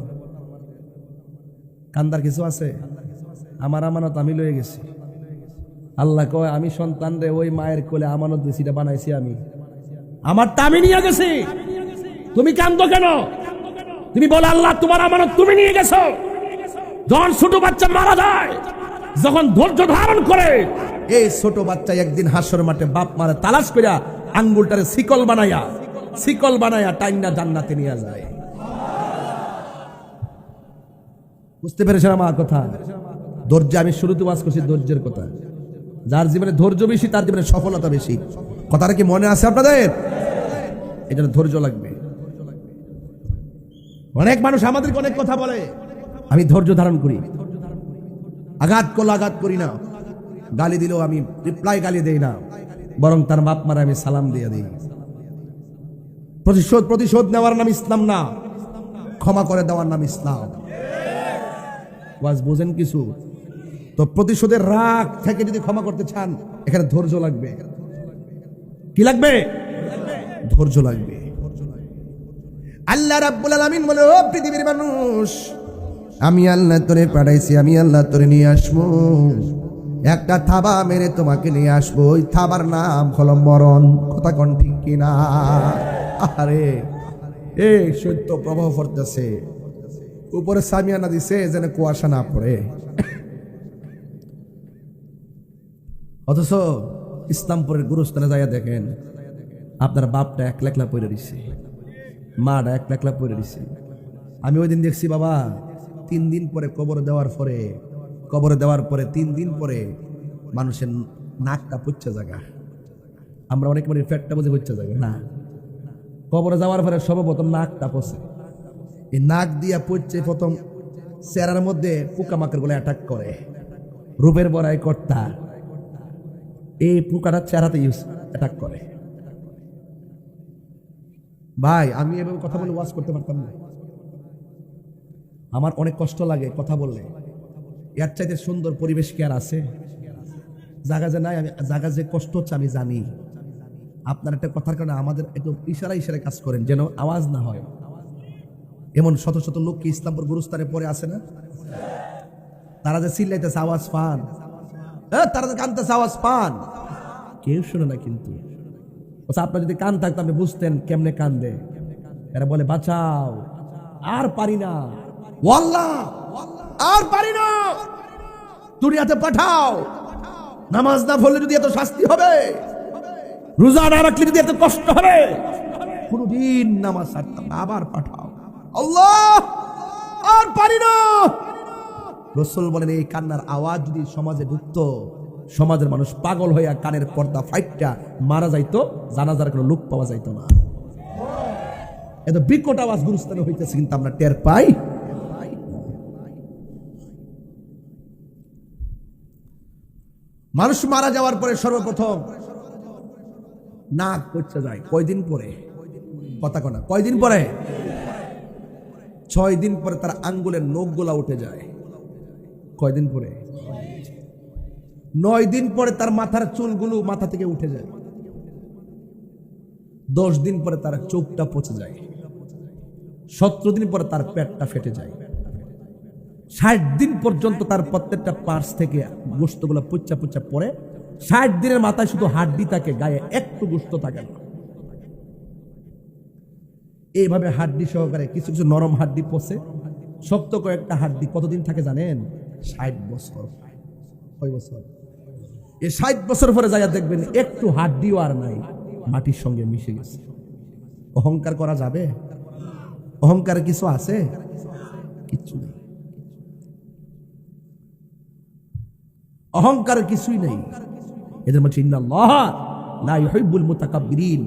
কান্দার কিছু আছে? আমার আমানত আমি লয়ে গেছি। আল্লাহ কয় আমি সন্তান রে ওই মায়ের কোলে আমানত দিছি, এটা বানাইছি আমি, আমারটা আমি নিয়ে গেছি। তুমি কান্দো কেন? তুমি বলো আল্লাহ তোমার আমানত তুমি নিয়ে গেছো। যখন ছোট বাচ্চা মারা যায়, যখন ধৈর্য ধারণ করে, এই ছোট বাচ্চা একদিন হাসর মাঠে বাপ মারা তালাশ করিয়া আঙ্গুলটারে শিকল বানায়া টাইনা জান্নাতে নিয়ে যায়। বুঝতে পেরেছেন আমার কথা? ধৈর্য, আমি শুরুতে ওয়াজ করছি ধৈর্যের কথা। যার জীবনে ধৈর্য বেশি তার জীবনে সফলতা বেশি। কথাটা কি মনে আছে আপনাদের? এটা ধৈর্য লাগবে। অনেক মানুষ আমাদেরকে অনেক কথা বলে, আমি ধৈর্য ধারণ করি, আঘাত করলে আঘাত করি না, গালি দিলেও আমি রিপ্লাই গালি দেই না, বরং তার বাপ মারা আমি সালাম দিয়ে দিই। প্রতিশোধ নেওয়ার নাম ইসলাম না, ক্ষমা করে দেওয়ার নাম ইসলাম। ওয়াজ বোঝেন কিছু? তো প্রতিশোধের রাগ থেকে যদি ক্ষমা করতে চান, এখানে ধৈর্য লাগবে। কি লাগবে? ধৈর্য লাগবে। আল্লাহ রাব্বুল আলামিন বলে, ও পৃথিবীর মানুষ, আমি আল্লাহ তোরে পাঠাইছি, আমি আল্লাহ তোরে নিয়ে আসবো। একটা থাবা মেরে তোমাকে নিয়ে আসবো, ওই থাবার নাম হলো মরণ। কথা কোন ঠিক কিনা? আরে এই সত্য প্রভাব পড়তেছে, উপরে সামিয়ানা দিছে যেন কুয়াশা না পড়ে। অথচ ইসলামপুরের গুরুস্থানে যাইয়া দেখেন, আপনার বাপটা একলা একলা পড়ে দিছে, মাটা একলা একলা পড়ে দিছে। আমি ওই দিন দেখছি বাবা, 3 দিন পরে কবর দেওয়ার পরে 3 দিন পরে মানুষের নাকটা পুচ্ছা জায়গা। আমরা অনেক মানে ফ্যাটটা বুঝে পুচ্ছা জায়গা না, কবরে যাওয়ার পরে সর্বপ্রথম নাকটা পচে। এই নাক দিয়া পড়ছে প্রথম চেহারার মধ্যে পোকামাকড় গুলো অ্যাটাক করে, রূপের বড়াই কর্তা, এই পোকাটা চেহারাতে অ্যাটাক করে। ভাই আমি এভাবে কথা বলে ওয়াজ করতে পারতাম না, আমার অনেক কষ্ট লাগে কথা বললে। এর চাইতে সুন্দর পরিবেশ কি আর আছে? জায়গা যে নাই, আমি জায়গা যে কষ্ট হচ্ছে আমি জানি। আপনার একটা কথার কারণে আমাদের একটু ইশারায় কাজ করেন যেন আওয়াজ না হয়। এমন শত শত লোক কি ইসলামপুর গুরুস্থানে পড়ে আছে না? তারা যে চিল্লাইতেছে আওয়াজ পান, তারা যে কানতেছে আওয়াজ পান, কেউ শুনে না। কিন্তু আপনার যদি কান থাকতো আপনি বুঝতেন কেমনে কান্দে। এরা বলে বাঁচাও, আর পারি না, ওয়াল্লাহ আর পারি না, দুনিয়াতে পাঠাও। নামাজ না পড়লে যদি এত শাস্তি হবে, রোজা না রাখলে যদি এত কষ্ট হবে, কোনদিন নামাজ ছাড়তাম না, আবার পাঠাও আল্লাহ, আর পারি না। রাসূল বলেন এই কান্নার আওয়াজ যদি সমাজে ঢুকতো, সমাজের মানুষ পাগল হইয়া কানের পর্দা ফাইটটা মারা যাইতো, জানাজার কোনো লোক পাওয়া যাইতো না। এত বিকট আওয়াজ গুরুস্থানে হইতেছে, কিন্তু আমরা টের পাই। মানুষ মারা যাওয়ার পরে সর্বপ্রথম নাক পচে যায়। কয়দিন পরে? কথা কনা, কয়দিন পরে? 6 দিন পরে তার আঙ্গুলের নখগুলা উঠে যায়। কয়দিন পরে? 9 দিন পরে তার মাথার চুলগুলো মাথা থেকে উঠে যায়। 10 দিন পরে তার চোখটা পচে যায়। 17 দিন পরে তার পেটটা ফেটে যায়। 60 দিন পর্যন্ত তার প্রত্যেকটা পার্টস থেকে গোশতগুলো পুচ্চা পুচ্চা পড়ে, 60 দিনের মাথায় শুধু হাড্ডি থাকে, গায়ে একটু গোশত থাকে না। এইভাবে হাড্ডি সহকারে কিছু কিছু নরম হাড্ডি পচে, শক্ত কয়েকটা হাড্ডি কতদিন থাকে জানেন? 60 বছর। কয় বছর? এই 60 বছর পরে যাইয়া দেখবেন একটু হাড্ডিও আর নাই, মাটির সঙ্গে মিশে গেছে। অহংকার করা যাবে? অহংকার কিছু আছে? কিচ্ছু নেই। অহংকার কিছুই নেই। এদের মধ্যে ইন্নাল্লাহ লা ইউহিব্বুল মুতাকাব্বিরিন,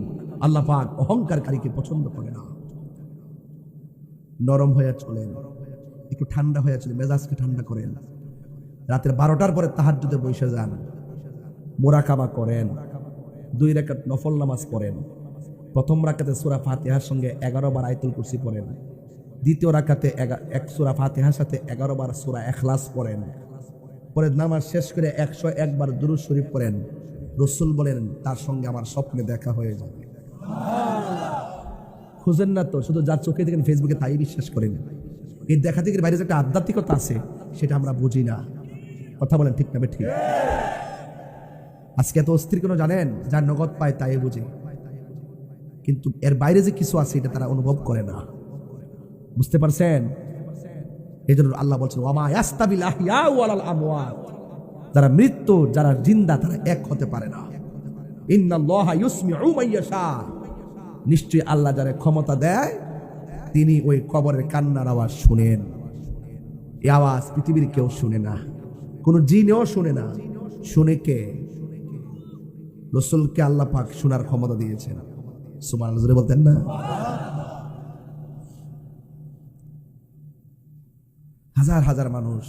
আল্লাহ পাক অহংকারকারীকে পছন্দ করে না। নরম হয়ে চলেন, একটু ঠান্ডা হয়ে চলেন, মেজাজকে ঠান্ডা করেন। রাতের 12টার পরে তাহাজ্জুদে বসে যান, মুরাকাবা করেন, 2 রাকাত নফল নামাজ পড়েন। প্রথম রাকাতে সূরা ফাতিহার সঙ্গে 11 বার আয়াতুল কুরসি পড়েন। দ্বিতীয় রাকাতে 1 সূরা ফাতিহার সাথে 11 বার সূরা ইখলাস পড়েন। পরে নামাজ শেষ করে 101 বার দুরূদ শরীফ পড়েন। রাসূল বলেন তার সঙ্গে আমার স্বপ্নে দেখা হয়ে যাবে। খুঁজেন না তো, শুধু যার চোখে দেখেন ফেসবুকে তাই বিশ্বাস করেন। এই দেখা দেখির বাইরে যে একটা আধ্যাত্মিকতা আছে সেটা আমরা বুঝি না। কথা বলেন ঠিক না? ঠিক। আজকে এত অস্থির কেন জানেন? যার নগদ পায় তাই বুঝে, কিন্তু এর বাইরে যে কিছু আছে এটা তারা অনুভব করে না। বুঝতে পারছেন? এই জন্য আল্লাহ বলছেন ওয়ামা ইয়াস্তাবিল আহইয়া ওয়াল আমওয়াত, যারা মৃত্যু যারা জিন্দা তারা এক হতে পারে না। ইন্নাল্লাহা ইউসমিউ মান ইয়াশা, নিশ্চয়ই আল্লাহ যারা ক্ষমতা দেয় তিনি ওই কবরের কান্নার আওয়াজ শুনেন। এই আওয়াজ পৃথিবীর কেউ শুনে না, কোনো জিনও শুনে না। শুনে কে? রাসূলকে আল্লাহ পাক শোনার ক্ষমতা দিয়েছেন। সুবহানাল্লাহ জোরে বলতেন না? হাজার হাজার মানুষ,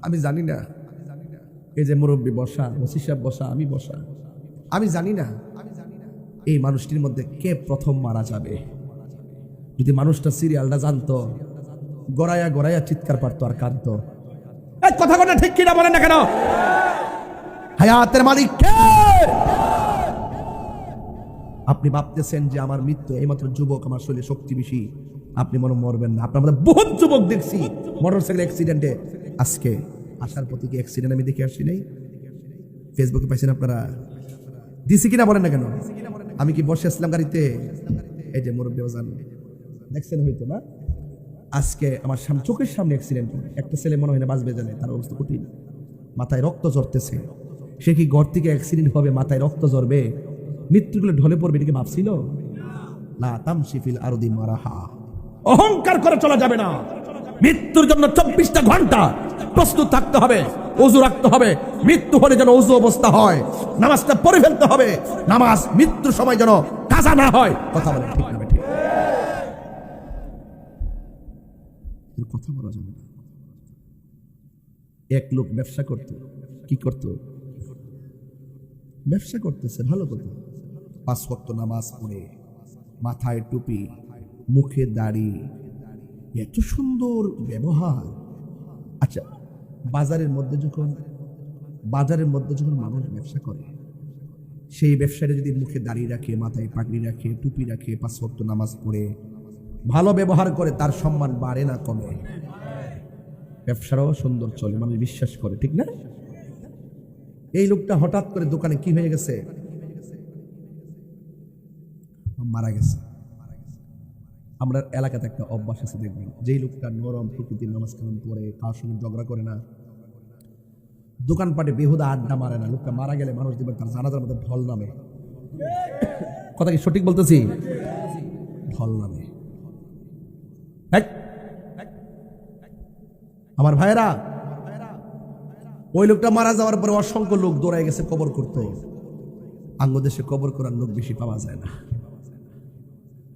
আমি জানি না, এই যে মুরব্বী বসা, ওসি সাহেব বসা, আমি বসা, আমি জানি না এই মানুষটির মধ্যে কে প্রথম মারা যাবে। যদি মানুষটা সিরিয়ালটা জানতো, গড়াইয়া গড়াইয়া চিৎকার পারতো আর কাঁদতো। কথা কথা ঠিক কিনা বলেন না কেন? হায়াতের মালিক কে? আপনি ভাবতেছেন যে আমার মৃত্যু, এইমাত্র যুবক, আমার শরীরে শক্তি বেশি, আপনি মনে মরবেন না। আপনার মধ্যে বহুত যুবক দেখছি মোটরসাইকেল অ্যাক্সিডেন্টে, আজকে আসার পথে কি অ্যাক্সিডেন্ট আমি দেখে আসছি নাই? ফেসবুকে পাইছেন আপনারা? দিছি কিনা বলেন না কেন? আমি কি বসে আসলাম গাড়িতে? এই যে মুরব্বী বাজান দেখছেন হয়তো না, আজকে আমার চোখের সামনে অ্যাক্সিডেন্ট। একটা ছেলে মনে হয় না বাঁচবে, জানে তার অবস্থা কঠিন, মাথায় রক্ত ঝরতেছে। সে কি ঘর থেকে অ্যাক্সিডেন্ট হবে, মাথায় রক্ত ঝরবে, মৃত্যুগুলো ঢলে পড়বে, এটাকে ভাবছিল? লা তামশি ফিল আরদি মারাহা। অহংকার করে চলা যাবে না। মৃত্যুর জন্য 24টা ঘন্টা প্রস্তুত থাকতে হবে, ওযু রাখতে হবে। মৃত্যু হলে যেন ওযু অবস্থা হয়, নামাজটা পড়ে ফেলতে হবে। নামাজ মৃত্যুর সময় যেন কাজা না হয়। কথা বলে ঠিক না? ঠিক কথা বলা যাবে না। এক লোক ব্যবসা করত, কি করত? ব্যবসা করতেছে, ভালো কথা, 5 ওয়াক্ত নামাজ পড়ে, মাথায় টুপি, মুখে দাড়ি, এত সুন্দর ব্যবহার। আচ্ছা, বাজারের মধ্যে যখন মানুষ ব্যবসা করে, সেই ব্যবসাটা যদি মুখে দাড়ি রাখে, মাথায় পাগড়ি রাখে, টুপি রাখে, 5 ওয়াক্ত নামাজ পড়ে, ভালো ব্যবহার করে, তার সম্মান বাড়ে না কমে? ব্যবসাটাও সুন্দর চলে, মানুষ বিশ্বাস করে, ঠিক না? এই লোকটা হঠাৎ করে দোকানে কি হয়ে গেছে? মারা গেছে। আমরা এলাকাতে একটা অভ্যাস আছে, দেখবেন যেই লোকটা নরম প্রকৃতির, নামাজ কালাম পড়ে, কার সঙ্গে ঝগড়া করে না, দোকানপাটে বেহুদা আড্ডা মারে না, লোকটা মারা গেলে মানুষ দেখবেন তার জানাজার মধ্যে ঢল নামে। কথা কি সঠিক বলতেছি? ঢল নামে। আমার ভাইয়েরা, ওই লোকটা মারা যাওয়ার পরে অসংখ্য লোক দৌড়ায় গেছে কবর করতে। আঙ্গদেশে কবর করার লোক বেশি পাওয়া যায় না।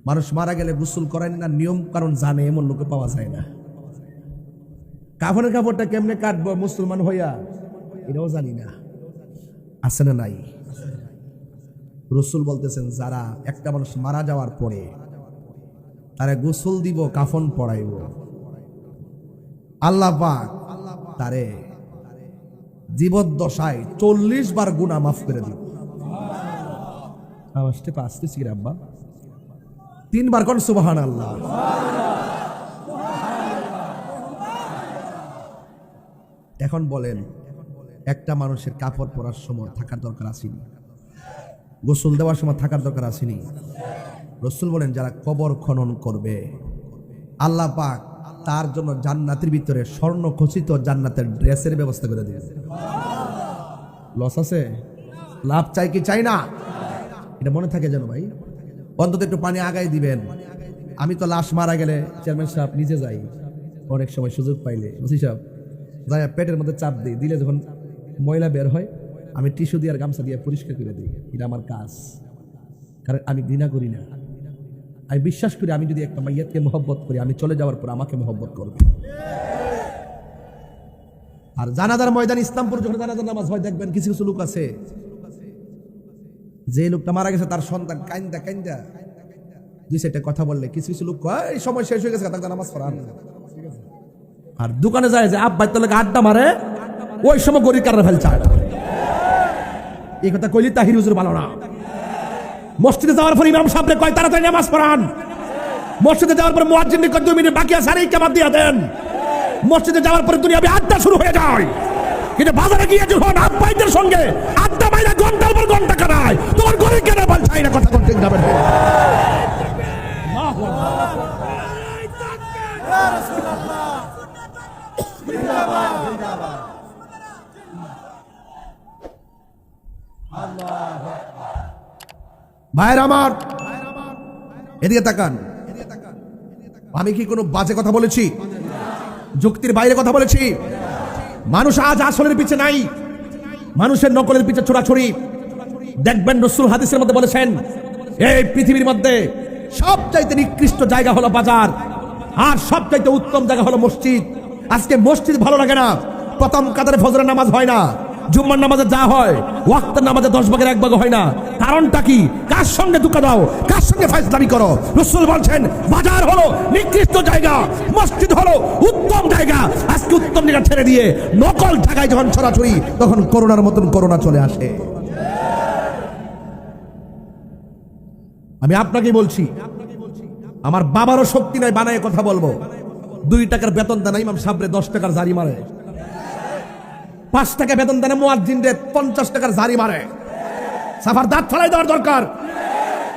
মানুষ মারা গেলে গোসল করেন না, নিয়ম কারণ জানে, এমন লোকে পাওয়া যায় না। কাফনের কাপড়টা কেমনে কাটবো মুসলমান হইয়া, এটাও জানি না। আছে না নাই? রাসূল বলতেছেন, যারা একটা মানুষ মারা যাওয়ার পরে তারে গোসল দিব, কাফন পরাইব, আল্লাহ পাক তারে জীবদ্দশায় 40 বার গুনাহ মাফ করে দিব। আওয়াজটা আসতেছি রে আব্বা? 3 বার কোন সুবহানাল্লাহ। এখন বলেন, একটা মানুষের কাপড় পরার সময় থাকার দরকার আসেনি, গোসল দেওয়ার সময় থাকার দরকার আসেনি। রাসূল বলেন যারা কবর খনন করবে আল্লাহ পাক তার জন্য জান্নাতের ভিতরে স্বর্ণ খচিত জান্নাতের ড্রেসের ব্যবস্থা করে দিয়েছে। লস আছে? লাভ চাই কি চাই না? এটা মনে থাকে যেন ভাই, অন্তত একটু পানি আগাই দিবেন। আমি তো লাশ মারা গেলে চেয়ারম্যান সাহেব নিজে যাই, অনেক সময় সুযোগ পাইলে বুঝি সাহেব যাই পেটের মধ্যে চাপ দিই, দিলে যখন ময়লা বের হয় আমি টিস্যু দিয়ে আর গামছা দিয়ে পরিষ্কার করে দিই। এটা আমার কাজ, কারণ আমি ঘৃণা করি না। আমি বিশ্বাস করি আমি যদি একটা মাইয়াতকে মহব্বত করি, আমি চলে যাওয়ার পর আমাকে মহব্বত করবে। আর জানাজার ময়দান ইসলামপুর যখন জানাজার নামাজ হয় দেখবেন কিছু কিছু লোক আছে, যে লোকটা মারা গেছে তার সন্তান কাইন্দা কাইন্দা দুই চারটা কথা বললে কিছু কিছু লোক কয় এই সময় শেষ হয়ে গেছে তাকে নামাজ পড়ান। আর দোকানে যায় যে আব্বাই তোলে আড্ডা মারে, ওই সময় গরিব কারণে ফেল চায় না। এই কথা কইলি তাহির হুজুর ভালো না। মসজিদে যাওয়ার পর ইমাম সাহেবরে কয় তাড়াতাড়ি নামাজ পড়ান। মসজিদে যাওয়ার পর মুয়াজ্জিনকে কয় 2 মিনিট বাকি আছে আর ইকামত দিয়ে দেন। মসজিদে যাওয়ার পরে দুনিয়াবি আড্ডা শুরু হয়ে যায়, কিন্তু বাজারে গিয়ে যখন আব্বাইদের সঙ্গে আড্ডা মাইরা ঘন্টার পর ঘন্টা কাটায় তোমার গরিব কেন বল চাই না কথা বলতে যাবে। ভাইয়ের আমার এদিকে তাকান, আমি কি কোনো বাজে কথা বলেছি? যুক্তির বাইরে কথা বলেছি? মানুষ আজ আসলের পিছে নাই, মানুষের নকলের পিছে ছোড়াছড়ি। দেখবেন রাসূল হাদিসের মধ্যে বলেছেন এই পৃথিবীর মধ্যে সবচাইতে নিকৃষ্ট জায়গা হলো বাজার, আর সবচাইতে উত্তম জায়গা হলো মসজিদ। আজকে মসজিদ ভালো লাগে না, প্রথম কাতারে ফজরের নামাজ হয় না, জুম্মার নামাজে যা হয় ওয়াক্তের নামাজে 10 ভাগের 1 ভাগ হয় না। কারণটা কি? কার সঙ্গে ধোঁকা দাও, কার সঙ্গে ফায়জলামি করো? রাসূল বলছেন বাজার হলো নিকৃষ্ট জায়গা, মসজিদ হলো উত্তম জায়গা। আজকে উত্তম জায়গা ছেড়ে দিয়ে নকল জায়গায় যখন ছড়াছড়ি, তখন করোনার মতন করোনা চলে আসে। আমি আপনাকে বলছি, আমার বাবারও শক্তি নাই বানায় কথা বলবো। 2 টাকার বেতন দেন ইমাম সাহেবরে 10 টাকার জারি মারে, 5 টাকা বেতন দেন মুয়াজ্জিনরে 50 টাকার জারি মারে। সাফার দাঁত ফেলাই দেওয়ার দরকার।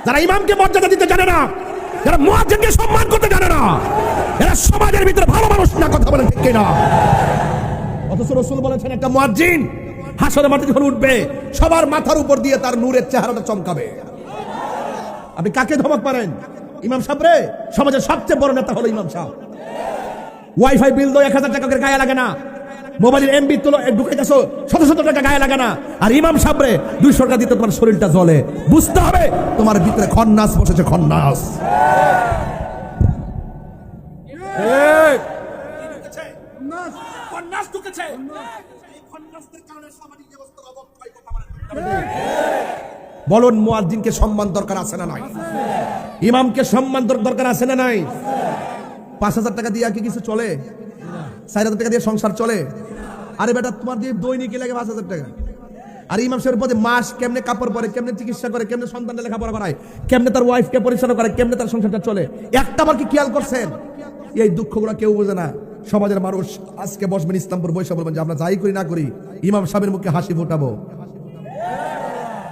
যারা ইমামকে মর্যাদা দিতে জানে না, যারা মুয়াজ্জিনকে সম্মান করতে জানে না, এরা সমাজের ভিতরে ভালো মানুষ না। কথা বলেন ঠিক কিনা? অথচ রাসূল বলেছেন একটা মুয়াজ্জিন হাসরের মাঠে যখন উঠবে সবার মাথার উপর দিয়ে তার নূরের চেহারাটা চমকাবে। আপনি কাকে ধমক পারেন? ইমাম সাহেব রে, সমাজের সবচেয়ে বড় নেতা হলো ইমাম সাহেব। ওয়াইফাই বিল দাও 1000 টাকা করে গায়ে লাগে না, মোবাইলের এমবি তোলো ঢুকাইতেছো 100 টাকা গায়ে লাগে না, আর ইমাম সাহেব রে 200 টাকা দিতে তোমার শরীরটা জ্বলে। বুঝতে হবে তোমার ভিতরে খন্নাস বসেছে, খন্নাস। বলুন মুয়াজ্জিনকে সম্মান দরকার আছে না নাই? ইমামকে সম্মান দরকার আছে না নাই? 5000 টাকা দিয়ে কি কিছু চলে? 4000 টাকা দিয়ে সংসার চলে? আরে বেটা তোমার দিয়ে দৈনিক লাগে 5000 টাকা। আর ইমাম সাহেবের পদে মাস কেমনে কাপড় পরে, কেমনে চিকিৎসা করে, কেমনে সন্তানের লেখাপড়া করায়, কেমনে তার ওয়াইফকে পরিচালনা করে, কেমনে তার সংসারটা চলে, একটা বার কি খেয়াল করছেন? এই দুঃখগুলো কেউ বোঝে না। সমাজের মানুষ আজকে বসবেন ইসলামপুর বৈশা বলবেন যে আমরা যাই করি না করি ইমাম সাহেবের মুখে হাসি ফুটাবো,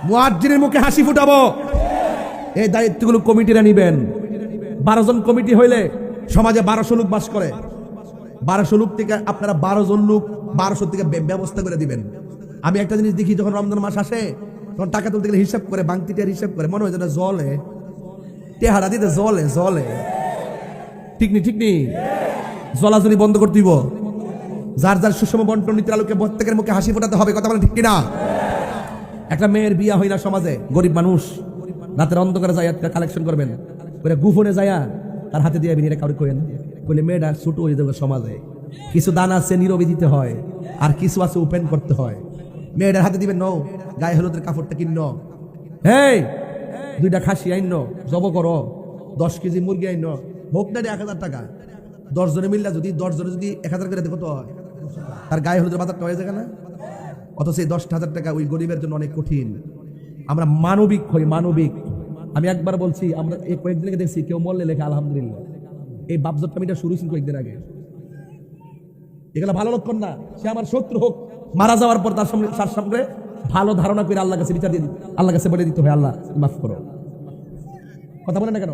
মুয়াজ্জিনের মুখে হাসি ফুটাবো। এই দায়িত্বগুলো কমিটিরা নিবেন। 12 জন কমিটি হইলে সমাজে 1200 লোক বাস করে। 1200 লোক থেকে আপনারা 12 জন লোক 1200 থেকে ব্যবস্থা করে দিবেন। আমি একটা জিনিস দেখি, যখন রমজান মাস আসে তখন টাকা তুলতে গেলে হিসাব করে, বাংতিটার হিসাব করে, মনে হয় যেন জলে টেহারা দিতে জলে জলে। ঠিক নি? ঠিক নি? জলাজলি বন্ধ করতে দিব। যার যার সুষম বন্টন নীতির আলোকে প্রত্যেকের মুখে হাসি ফোটাতে হবে। কথা বলেন ঠিক কিনা? একটা মেয়ের বিয়া হয় না সমাজে, গরিব মানুষ রাতের অন্ধকারে যায় একটা কালেকশন করবেন, গুফনে যায়া তার হাতে দিয়ে বিনিয়ে কাউকে করেন বলে মেয়েটা ছোট হয়ে যাবে। সমাজে কিছু দান আছে নীরবে দিতে হয়, আর কিছু আছে ওপেন করতে হয়। মেয়েটার হাতে দিবেন ন গায়ে হলুদের কাপড়টা কিন্ন, হেই 2টা খাসি আইন, জব করো 10 কেজি মুরগি আইন, হোক না 1000 টাকা। 10 জনে মিললে যদি 10 জনে যদি 1000 করে দেখো তো হয়, তার গায়ে হলুদের বাজারটা হয়ে যায় না? অথচ এই 10,000 টাকা ওই গরিবের জন্য অনেক কঠিন। আমরা মানবিক হই, মানবিক। আমি একবার বলছি, আমরা এই কয়েকদিন আগে দেখছি কেউ মরলে লেখা আলহামদুলিল্লাহ। এই বাপজটটা মিটা শুরু ছিল কয়েকদিন আগে। এগুলো ভালো লক্ষণ না। সে আমার শত্রু হোক, মারা যাওয়ার পর তার সামনে ভালো ধারণা করে আল্লাহ কাছে বিচার দিয়ে দিতে, আল্লাহ কাছে বলে দিতে হয়, আল্লাহ মাফ করো। কথা বলে না কেন?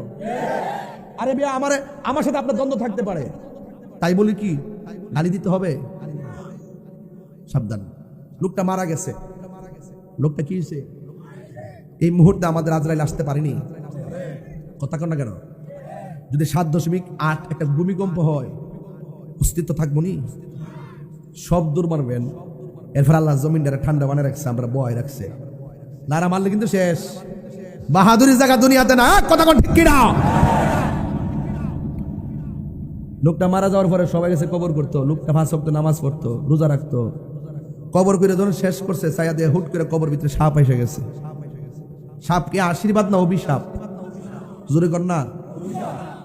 আরে বিয়া আমার সাথে আপনার দ্বন্দ্ব থাকতে পারে, তাই বলি কি গালি দিতে হবে? সাবধান। লোকটা মারা গেছে, লোকটা কি হয়েছে? এই মুহূর্তে আমাদের আজরাইল আসতে পারেনি। কথা কন না কেন? যদি 7.8 একটা ভূমিকম্প হয়, অস্তিত্ব থাকবো নি? সব দূর মারবেন। এরপর আল্লাহ জমিনটারে ঠান্ডা বানিয়ে রাখছে, আমরা বয় রাখছে। নারা মারলে কিন্তু শেষ। বাহাদুরি জায়গা দুনিয়াতে না। কথা কন ঠিক কিনা? লোকটা মারা যাওয়ার পরে সবাই গেছে কবর করতো, লোকটা 5 ওয়াক্ত নামাজ পড়তো, রোজা রাখতো। কবর করে যখন শেষ করছে, ছায়া দিয়ে হুট করে কবর ভিতরে সাপ এসে গেছে। সাপ কি আশীর্বাদ না অভিশাপ? জোরে কর না,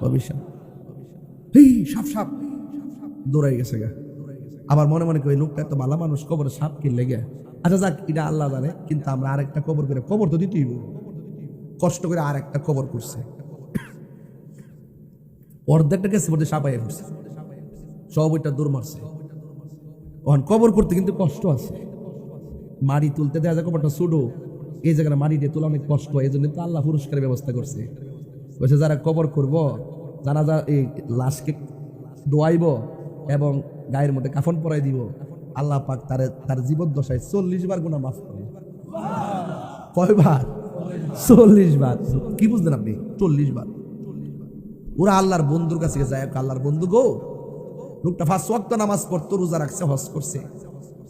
অভিশাপ। সাপ সাপ দৌড়াই গেছে গা। আবার মনে মনে করি লোকটা এত ভালো মানুষ, কবরে সাপ কিনলে গে। আচ্ছা যাক, এটা আল্লাহ জানে, কিন্তু আমরা আরেকটা কবর করে, কবর তো দিতেই কষ্ট করে আরেকটা কবর করছে। অর্ধেকটা গেছে বলতে সাপাইয়া করছে, সব ওইটা দৌড় মারছে। ওখান কবর করতে কিন্তু কষ্ট আছে, মাড়ি তুলতে দেখা যায় কবরটা ছোট, এই জায়গায় মাড়ি দিয়ে তোলা অনেক কষ্ট। এই জন্য তো আল্লাহ পুরস্কারের ব্যবস্থা করছে। বলছে যারা কবর করবো, জানাজা এই লাশকে দোয়াইব এবং গায়ের মধ্যে কাফন পরাই দিব, আল্লাহ পাক তার জীবদ্দশায় 40 বার গুনাহ মাফ করে। কয়বার? 40 বার। কি বুঝলেন আপনি? 40 বার। ওরা আল্লাহর বন্ধুর কাছে যায়, আল্লাহর বন্ধু গো, লোকটা 5 ওয়াক্ত নামাজ পড়তো, রোজা রাখছে, হজ করছে,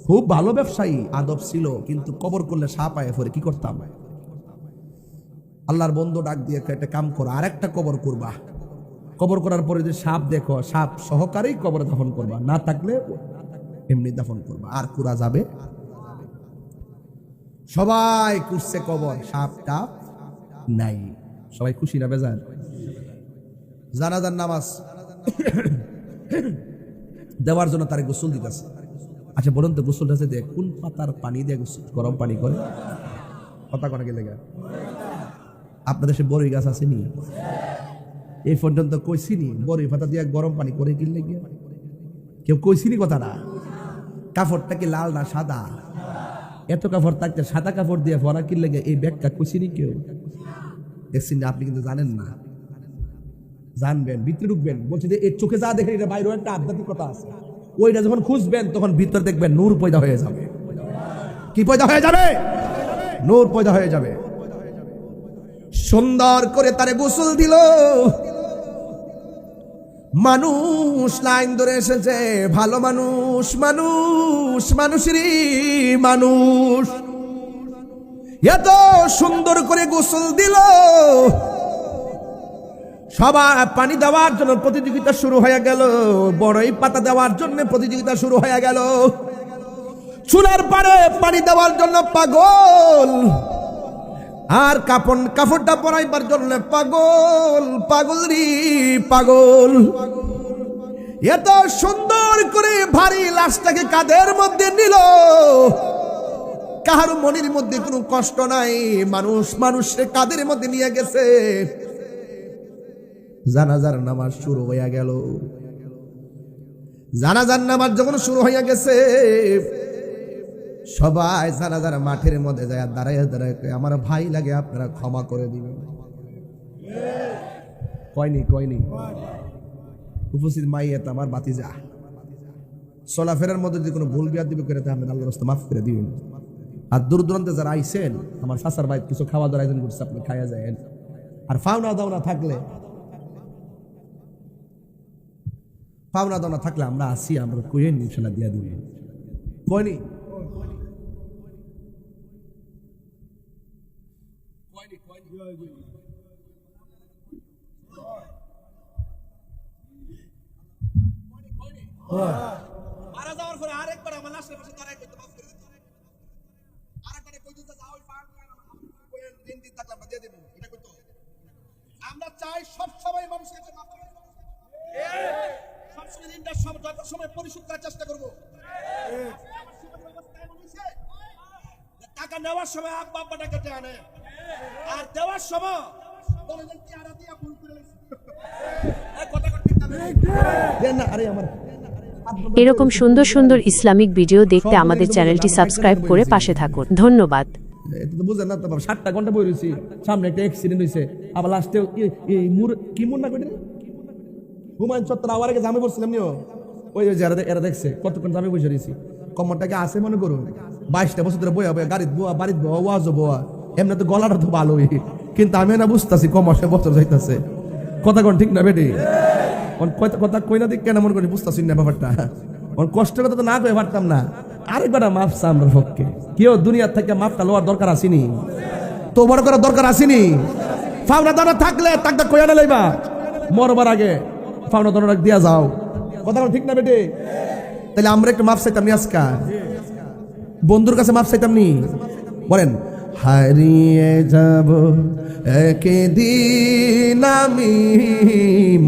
খুব ভালো ব্যবসায়ী, আদব ছিল, কিন্তু কবর করলে সাপ আয় পরে কি করতাম? আল্লাহর বন্ধু ডাক দিয়ে একটা কাম করো, আরেকটা কবর করবা। কবর করার পরে যে সাপ দেখো, সাপ সহকারেই কবরে দাফন করবা, না থাকলে এমনি দাফন করবা, আর কুরা যাবে। সবাই করছে কবর, সাপটা নাই। সবাই খুশি না বেজার? জানাজার নামাজ দেওয়ার জন্য তার গোসল দিতেছে। আচ্ছা বলুন তো, গোসলটা যে কোন পাতার পানি দিয়ে গোসল? গরম পানি করে। কথা কোনা গেলে আপনাদের দেশে বড়ই গাছ আছে নি? এই পর্যন্ত কইছিনি বড়ই পাতা দিয়ে গরম পানি করে কিনলে গিয়ে কেউ কইছিনি কথাটা? কাপড়টা কি লাল না সাদা? এত কাপড় থাকতে সাদা কাপড় দিয়ে ভরা কিনলে গিয়ে এই ব্যাগটা কইছিনি কেউ? দেখছেন? আপনি কিন্তু জানেন না, জানবেন, ভিতরে ঢুকবেন। বলছে যে এর চোখে যা দেখেন এটা বাইরেও একটা আধ্যাত্মিকতা আছে। ওইটা যখন খুঁজবেন তখন ভিতরে দেখবেন নূর পয়দা হয়ে যাবে। কি পয়দা হয়ে যাবে? নূর পয়দা হয়ে যাবে। সুন্দর করে তারে গোসল দিল। মানুষ লাইন ধরে এসেছে, ভালো মানুষ, মানুষ, মানুষেরই মানুষ, এত সুন্দর করে গোসল দিল। সবাই পানি দেওয়ার জন্য প্রতিযোগিতা শুরু হয়ে গেল, বড়ই পাতা দেওয়ার জন্য প্রতিযোগিতা শুরু হয়ে গেল। চুলার পারে পানি দেওয়ার জন্য পাগল, আর কাপড়টা পরাইবার জন্য পাগল, পাগল রে পাগল। এত সুন্দর করে ভারী লাশটাকে কাঁধের মধ্যে নিল, কাহার মনের মধ্যে কোনো কষ্ট নাই। মানুষের কাঁধের মধ্যে নিয়ে গেছে। জানাজার নামাজ শুরু হয়ে গেল। জানাজার নামাজ যখন শুরু হয়ে গেছে, সবাই জানাজার মাঠের মধ্যে যায় দাঁড়ায় দাঁড়ায়, আমার ভাই লাগে, আপনারা ক্ষমা করে দিবেন। কয়নি উপস্থিত মাইয়াত আমার বাতিজা, চলাফেরার মধ্যে যদি কোনো ভুল বিয়াদ দিবে করে তাহলে আল্লাহর রাস্তায় মাফ করে দিবেন। আর দূর দূরান্তে যারা আইছেন, আমার চাচার ভাই কিছু খাওয়া দাওয়ার আয়োজন করছে, আপনি খাইয়া যায়। আর পাওনা দাওনা থাকলে আমরা আসি, আমরা কইয়ে ইনশাআল্লাহ দিয়া দিবেন। কয়নি? মারা যাওয়ার পরে আরেকবার আমার লাশের পাশে দাঁড়ায় কইতে মাফ করে দিতে, আরেকবারে কই দিতে যাও, ওই পান কইেন দিন দিন থাকলে আমরা দিয়ে দেব। এটা কইতো আমরা চাই সব সময় মানুষের কাছে মাফ করে, সব সময় দিনটা সব যত সময় পরিশোধ করার চেষ্টা করব। টাকা নেওয়ার সময় আব্বা আব্বাটা কেটে আনে, আর দেওয়ার সময় বলেন কি আরা দিয়া ভুল করে লইছে। এই কথা কত ঠিক না? দেন না, আরে আমার এরকম সুন্দর সুন্দর ইসলামিক ভিডিও দেখতে আমাদের চ্যানেলটি সাবস্ক্রাইব করে পাশে থাকুন। ধন্যবাদ। এটা তো বুঝেন না তো বাবা, 7টা ঘন্টা বই রয়েছি, সামনে একটা অ্যাক্সিডেন্ট হয়েছে, আবার লাস্টে কি মুর না কইতে হুমায়ুন চত্বর আবার আগে জামে পড়ছিলাম নিও, ওই যে এরা দেখছে কতক্ষণ জামে বসে রয়েছি, কমরটাকে আছে মনে করুন, 22টা বছর ধরে বইয়া বইয়া গাড়িতে বোয়া, বাড়িতে বোয়া, ওয়াজও বোয়া, এমনি তো গলাটা তো ভালোই, কিন্তু আমি না বুঝতেছি কমাসে বছর যাইতেছে, কথা কোন ঠিক না বেটি, কথা কই না দিক কেন মনে করি বুঝতেছি না ব্যাপারটা, কষ্টের কথা তো না কয়ে পারতাম না, আরেকবার মাফ চা আমরা পক্ষে, কেউ দুনিয়ার থেকে মাফটা লওয়ার দরকার আসেনি, তো বড় করার দরকার আসেনি, ফাওনা দানা থাকলে তাকটা কইয়া না লইবা, মরবার আগে ফাওনা দানা দিয়া যাও, কথা ঠিক না বেটে, তাহলে আমরা একটু মাফ চাইতাম নি আজকা, বন্ধুর কাছে মাফ চাইতাম নি, বলেন হারিয়ে যাব একদিন আমি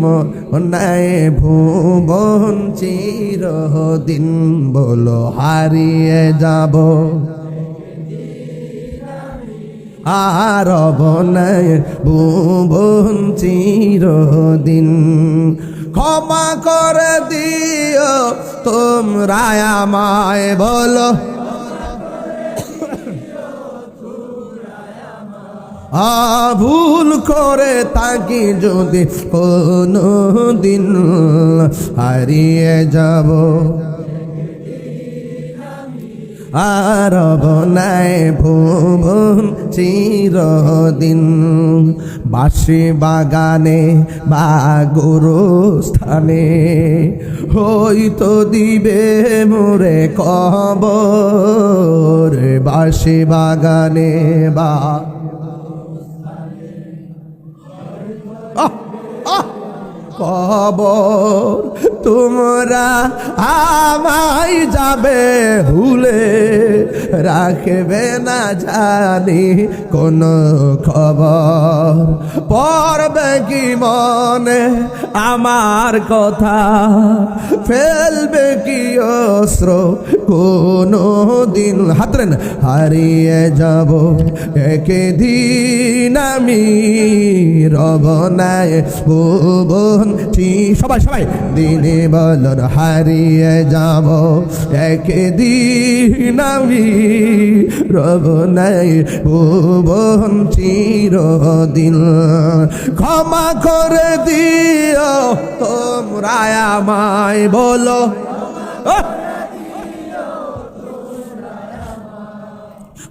মনায় ভুবন চিরদিন, বলো হারিয়ে যাব আর বনায় ভুবন চিরদিন, ক্ষমা করে দিও তোমরা আমায়, বলো ভুল করে থাকি যদি কোনো দিন হারিয়ে যাব আর বনায় ভুবন চিরদিন, বাঁশি বাগানে বা গুরুস্থানে হয়তো দিবে মোরে কবর, বাঁশি বাগানে বা কবর, তোমরা আমায় যাবে ভুলে, রাখবে না জানি কোন খবর, পড়বে কি মনে আমার কথা, ফেলবে কি অস্ত্র কোনো দিন, হাতরেন হারিয়ে যাব একদিন আমি রবনায় ভুবন, সবাই সবাই দিনে বলর হারিয়ে যাব একদিন আমি রবনায় ভুবন চিরদিন, ক্ষমা করে দিও তোমরা আমায়, বলো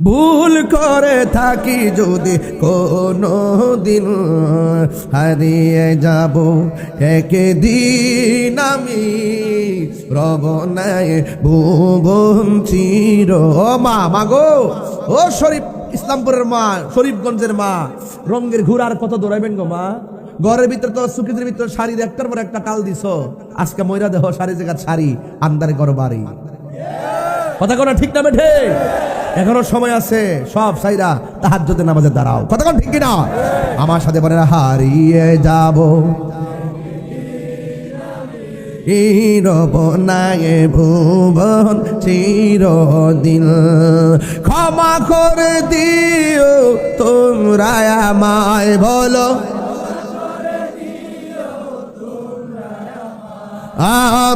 ভুল করে থাকি যদি কোনো দিন হারিয়ে যাব একদিন আমি রবনায় ভুবন চির, মা মাগো ও শরীফ, ইসলামপুরের মা, শরীফগঞ্জের মা, রঙের ঘুরার কত দৌড়াইবেন গো মা, ঘরের ভিতরে তো সুকিদের ভিতরে শাড়ির একটার পর একটা টাল দিছ, আজকে ময়রা দেহ শাড়ি জায়গা শাড়ি আন্দারে ঘর বাড়ি, কথা কোন ঠিক না বেঠে, এখনো সময় আছে, সব সাইরা তাহাজ্জুদে নামাজে দাঁড়াও, কথা কোন ঠিক কিনা, আমার সাথে বলে হারিয়ে যাব রবনায় ভুবন চিরদিন, ক্ষমা করে দিও তোমরা আমায়, বলো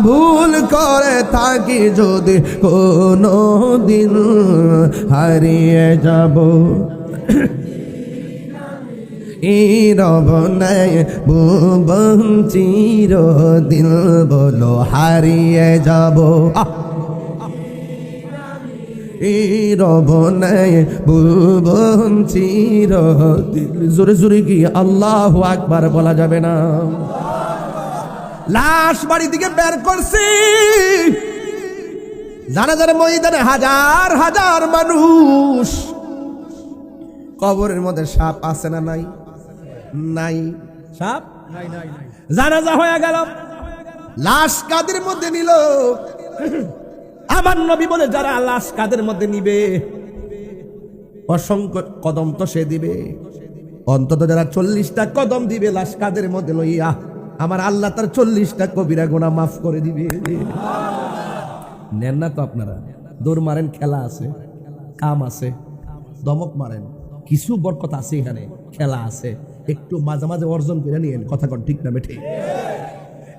ভুল করে থাকি যদি কোনো দিন হারিয়ে যাব রবনায় ভুবন চিরদিন, বলো হারিয়ে যাব রবনায় ভুবন চিরদিন, জোরে জোরে কি আল্লাহু আকবার বলা যাবে না, লাশ বাড়ি থেকে বের করছি, জানাজার ময়দানে হাজার হাজার মানুষ, কবরের মধ্যে সাপ আছে না নাই, নাই সাপ, জানাজা হয়ে গেল, লাশ কাদের মধ্যে নিল, আমার নবী বলে যারা লাশ কাদের মধ্যে নিবে অসংখ্য কদম তো সে দিবে, অন্তত যারা 40টা কদম দিবে লাশ কাদের মধ্যে লইয়া, আমার আল্লাহ তার 40টা কবিরা গুনাহ মাফ করে দিবে। নেন না তো আপনারা, দৌড় মারেন, খেলা আছে, কাম আছে, দমক মারেন, কিছু বরকত আছে এখানে, খেলা আছে, একটু মাঝে মাঝে অর্জন করে নিয়েন, কথা কোন ঠিক না বেঠে।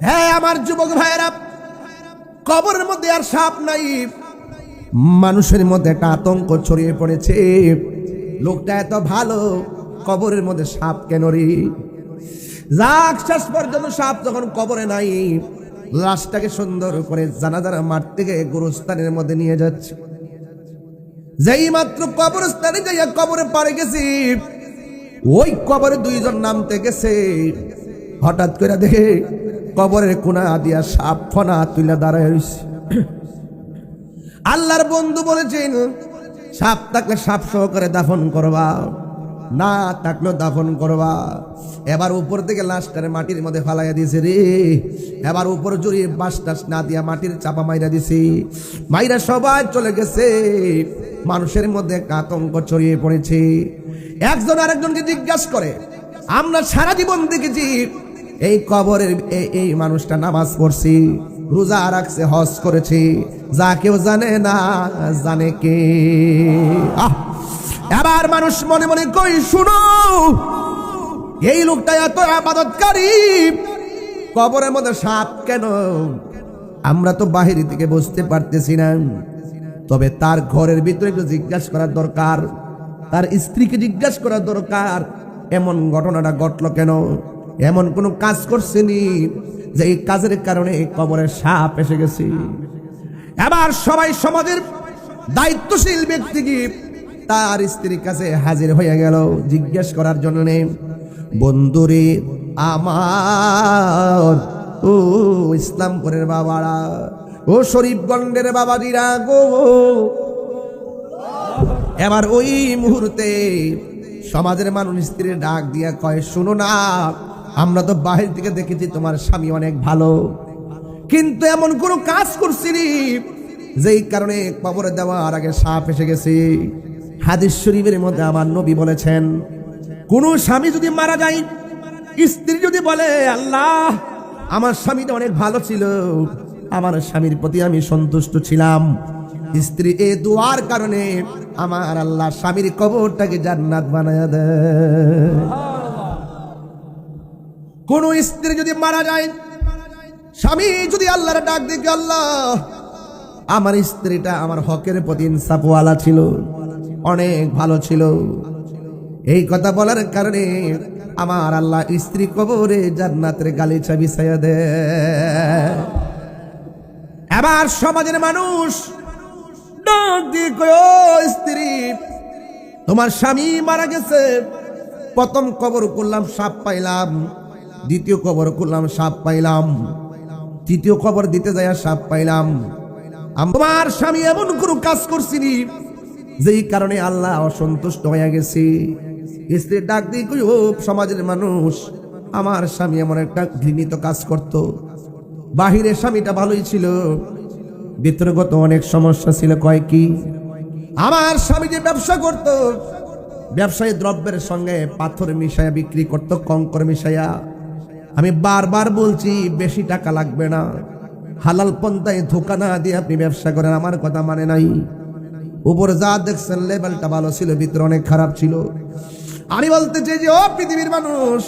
হ্যাঁ আমার যুবক ভাইয়েরা, কবরের মধ্যে আর সাপ নাই। মানুষের মধ্যে একটা আতঙ্ক ছড়িয়ে পড়েছে, লোকটা এত ভালো, কবরের মধ্যে সাপ কেন রে? যাক, শেষ পর্যন্ত সাপ যখন কবরে নাই, লাশটাকে সুন্দর করে জানাজার মাঠ থেকে গোরস্থানের মধ্যে নিয়ে যাচ্ছে। যেই মাত্র কবরস্থানে যাইয়া কবরে পাড়ে গেছি, ওই কবরে দুইজন নামতে গেছে। হঠাৎ করে দেখে কবরের কোনা দিয়া সাপ ফনা তুলে দাঁড়ায় রয়েছে। আল্লাহর বন্ধু বলেছেন, সাপ থাকলে সাপ সহকারে দাফন করবা, না থাকলেও দাফন করবা। এবার উপর থেকে লাশটারে মাটির মধ্যে ফালাইয়া দিয়েছে রে। এবার উপর জড়িয়ে বাঁশ টাস না দিয়া মাটির চাপা মাইরা দিছে। মাইরা সবাই চলে গেছে। মানুষের মধ্যে একটা আতঙ্ক ছড়িয়ে পড়েছে। একজন আরেকজনকে জিজ্ঞাসা করে, আমরা সারা জীবন দেখেছি এই কবরের এই মানুষটা নামাজ পড়ছি, রোজা রাখছে, হজ করেছে, যা কেউ জানে না, জানে কে? এবার মানুষ মনে মনে কই, শুনো, এই লোকটা এত ইবাদতকারী, কবরের মধ্যে সাপ কেন? আমরা তো বাহির থেকে বুঝতে পারতেছি না। তবে তার ঘরের ভিতরে একটু জিজ্ঞাসা করার দরকার, তার স্ত্রীকে জিজ্ঞাসা করার দরকার, এমন ঘটনাটা ঘটলো কেন? এমন কোন কাজ করছেনি যে এই কাজের কারণে কবরে সাপ এসে গেছে? এবার সবাই সমাজের দায়িত্বশীল ব্যক্তিকে তার স্ত্রীর কাছে হাজির হয়ে গেল জিজ্ঞেস করার জন্য। বন্ধুরে আমার, ও ইসলামপুরের বাবারা, ও শরীফগঞ্জের বাবাজিরা গো, এবার ওই মুহূর্তে সমাজের মানুষ স্ত্রীর ডাক দিয়া কয়, শুনো না, আমরা তো বাহির থেকে দেখেছি তোমার স্বামী অনেক ভালো, কিন্তু এমন কোন কাজ করছিনি যেই কারণে কবরে দেওয়ার আগে সাপ এসে গেছে। হাদিস শরীফের মধ্যে আমার নবী বলেছেন, কোন স্বামী যদি মারা যায়, স্ত্রী যদি বলে, আল্লাহ আমার স্বামীটা অনেক ভালো ছিল, আমার স্বামীর প্রতি আমি সন্তুষ্ট ছিলাম, স্ত্রী এই দোয়ার কারণে আমার আল্লাহ স্বামীর কবরটাকে জান্নাত বানায়া দেয়। কোন স্ত্রী যদি মারা যায়, স্বামী যদি আল্লাহর ডাক দিকে, আল্লাহ আমার স্ত্রীটা আমার হকের প্রতি ইনসাফওয়ালা ছিল, অনেক ভালো ছিল, এই কথা বলার কারণে আমার আল্লাহ স্ত্রী কবরে জান্নাতের গালিচা বিছাইয়া দেয়। এবার সমাজের মানুষ ডাক দিয়ে কয়, ও স্ত্রী, তোমার স্বামী মারা গেছে, প্রথম কবর করলাম সাপ পাইলাম, দ্বিতীয় কবর করলাম সাপ পাইলাম, তৃতীয় কবর দিতে যায় সাপ পাইলাম, আমার স্বামী এমন কোনো কাজ করছিনি যেই কারণে আল্লাহ অসন্তুষ্ট হয়ে গেছে। স্ত্রী ডাক দিয়ে কই, ও সমাজের মানুষ, আমার স্বামী এমন একটা ঘৃণিত কাজ করত, বাহিরের স্বামীটা ভালোই ছিল, ভিতরগত অনেক সমস্যা ছিল। কয় কি? আমার স্বামী যে ব্যবসা করত, ব্যবসায়ী দ্রব্যের সঙ্গে পাথর মিশাইয়া বিক্রি করত, কঙ্কর মিশাইয়া। আমি বারবার বলছি বেশি টাকা লাগবে না, হালাল পন্থায় ধোকা না দিয়ে আপনি ব্যবসা করেন, আমার কথা মানে নাই। উপরে যা দেখছেন লেভেলটা ভালো ছিল, ভিতরে অনেক খারাপ ছিল। আমি বলতে চাই যে, ও পৃথিবীর মানুষ,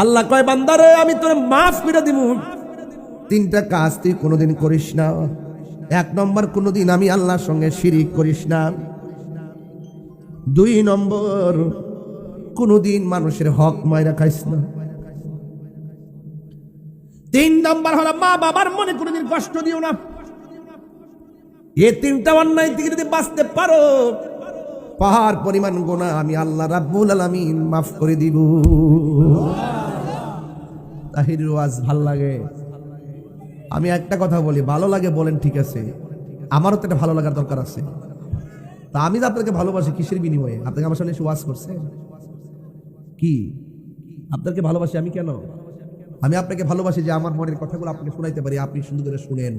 আল্লাহ কয়, বান্দারে আমি তোর মাফ করে দিব, তিনটা কাজ তুই কোনোদিন করিস না। এক নম্বর, কোনোদিন আমি আল্লাহর সঙ্গে শিরিক করিস না। দুই নম্বর, কোনোদিন মানুষের হক মাইরা খাইস না। তিন নম্বর হলো, মা বাবার মনে কোনোদিন কষ্ট দিও না। এই তিনটা অন্যায় থেকে যদি বাঁচতে পারো, পাহাড় পরিমাণ গুনাহ আমি আল্লাহ রাব্বুল আলামিন মাফ করে দিব। তাহিরের ওয়াজ ভাল লাগে? আমি একটা কথা বলি, ভালো লাগে বলেন, ঠিক আছে, আমারও তো এটা ভালো লাগার দরকার আছে। তা আমি যে আপনাকে ভালোবাসি কিসের বিনিময়ে? আপনাকে আমার সামনে এসে ওয়াজ করছে কি? আপনাকে ভালোবাসি আমি কেন? আমি আপনাকে ভালোবাসি যে আমার মনের কথাগুলো আপনাকে শোনাইতে পারি, আপনি সুন্দর করে শুনেন।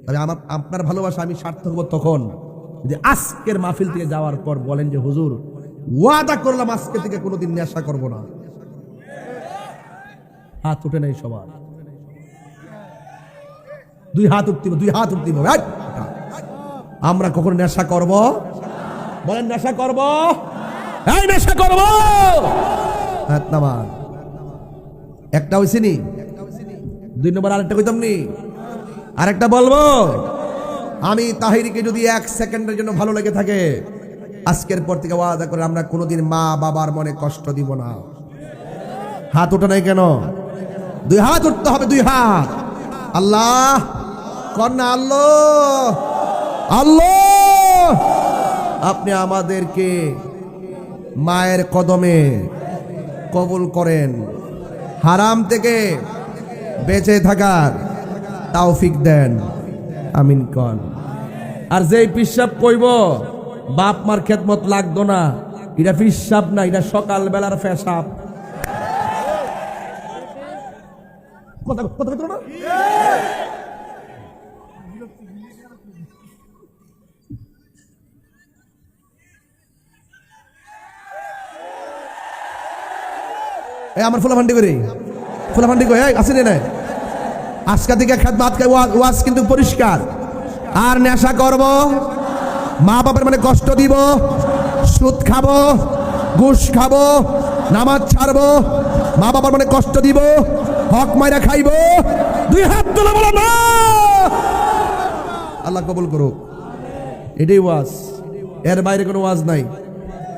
তবে আপনার ভালোবাসা আমি সার্থক হব তখন যদি আজকের মাহফিল থেকে যাওয়ার পর বলেন যে, হুজুর ওয়াদা করলাম আজকে থেকে কোনোদিন নেশা করব না। হাত উঠে নাই সবার, দুই হাত উঠতে, দুই হাত উঠতে। আমরা কখন নেশা করব? বলেন, নেশা করব? এই নেশা করব? হাত নামান। একটা হয়েছে নি, দুই নম্বর আরেকটা কইতাম নি, আরেকটা বলবো, আমি তাহিরিকে যদি 1 সেকেন্ডের জন্য ভালো লেগে থাকে, আজকের পর থেকে ওয়াদা করে আমরা কোনোদিন মা বাবার মনে কষ্ট দিব না। হাত ওঠে নাই কেন? 2 হাত উঠতে হবে, 2 হাত। আল্লাহ কন্যা, আল্লাহ আল্লাহ, আপনি আমাদেরকে মায়ের কদমে কবুল করেন, হারাম থেকে বেঁচে থাকার তৌফিক দেন, আমিন কন। আর যেই পিশাব কইব বাপ মার খেদমত লাগতো না, এটা পিশাব না, এটা সকাল বেলার পেশাব। কথা বলতো না? আমার ফুলাফান্ডি করে আসেনি না, আজকে থেকে খেদমত ওয়াজ কিন্তু পরিষ্কার। আর নেশা করব, মা বাবার মানে কষ্ট দিব, সুদ খাবো, ঘুষ খাবো, নামাজ ছাড়বো, মা বাবার মানে কষ্ট দিব, হক মাইরা খাইবো। 2 হাত তুলে বলো না। আল্লাহ কবুল করুক। এটাই ওয়াজ, এর বাইরে কোনো ওয়াজ নাই।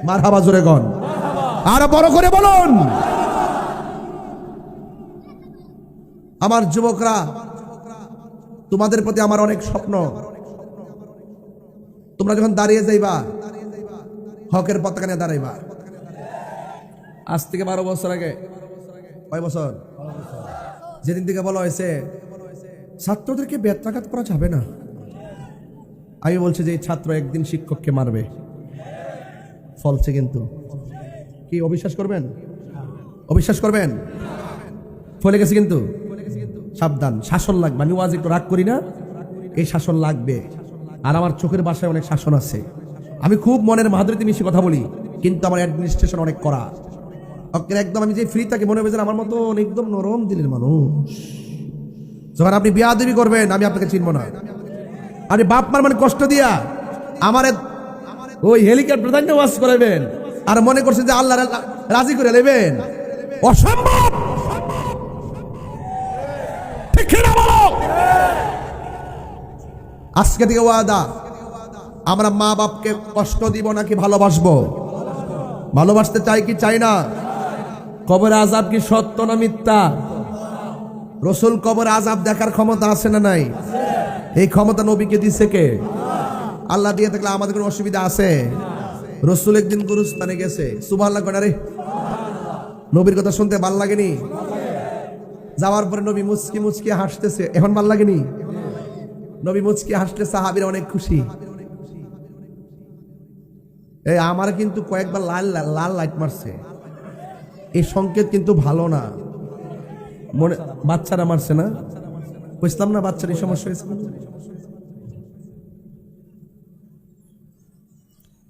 মারহাবা জোরে গন, আর বড় করে বলুন। আমার যুবকরা, তোমাদের প্রতি আমার অনেক স্বপ্ন। তোমরা যখন দাঁড়িয়ে যাইবা, হকের পতাকা নিয়ে দাঁড়াইবা। আজ থেকে 12 বছর আগে, কয় বছর, যেদিন থেকে বলা হয়েছে ছাত্রদেরকে বেত্রাঘাত করা যাবে না, আমি বলছি যে এই ছাত্র একদিন শিক্ষককে মারবে, ফলছে। কিন্তু কি অবিশ্বাস করবেন? অবিশ্বাস করবেন? ফলে গেছে কিন্তু। সাবধান, শাসন লাগবে। আমি ওয়াজ একটু রাগ করি না, এই শাসন লাগবে। আর আমার চোখের বাসায় অনেক শাসন আছে। আমি খুব মনের মাধুরীতে মিশে কথা বলি, কিন্তু আমার অ্যাডমিনিস্ট্রেশন অনেক করা। একদম আমি যে ফ্রি থাকি, মনে হবে আমার মতো একদম নরম দিলের মানুষ। যখন আপনি বিয়াদবি করবেন, আমি আপনাকে চিনব না। আপনি বাপ মার মানে কষ্ট দিয়া আমার ওই হেলিকপ্টার দাঁড়িয়ে ওয়াজ করাবেন, আর মনে করছেন যে আল্লাহ রাজি করে নেবেন, অসম্ভব। আজকে থেকে ওয়াদা, আমরা মা বাপকে কষ্ট দিব নাকি ভালোবাসবো? ভালোবাসতে চাই কি চাই না? কবর আযাব কি সত্য না মিথ্যা? রাসূল কবর আযাব দেখার ক্ষমতা আছে না নাই? এই ক্ষমতা নবীকে দিয়েছে কে? আল্লাহ দিয়ে থাকলে আমাদের কোনো অসুবিধা আছে? রাসূল একদিন গুরুস্থানে গেছে, সুবহানাল্লাহ কয় না রে? নবীর কথা শুনতে ভালো লাগেনি? যাওয়ার পরে নবী মুচকি মুচকি হাসতেছে, এখন ভালো লাগেনি? নবী মুচকি হাসলে সাহাবীরা অনেক খুশি। এই আমার কিন্তু কয়েকবার লাল লাইট মারছে, এই সংকেত কিন্তু ভালো না। মনে বাচ্চারা মারছে না, বুঝলাম না বাচ্চার এই সমস্যা হয়েছে।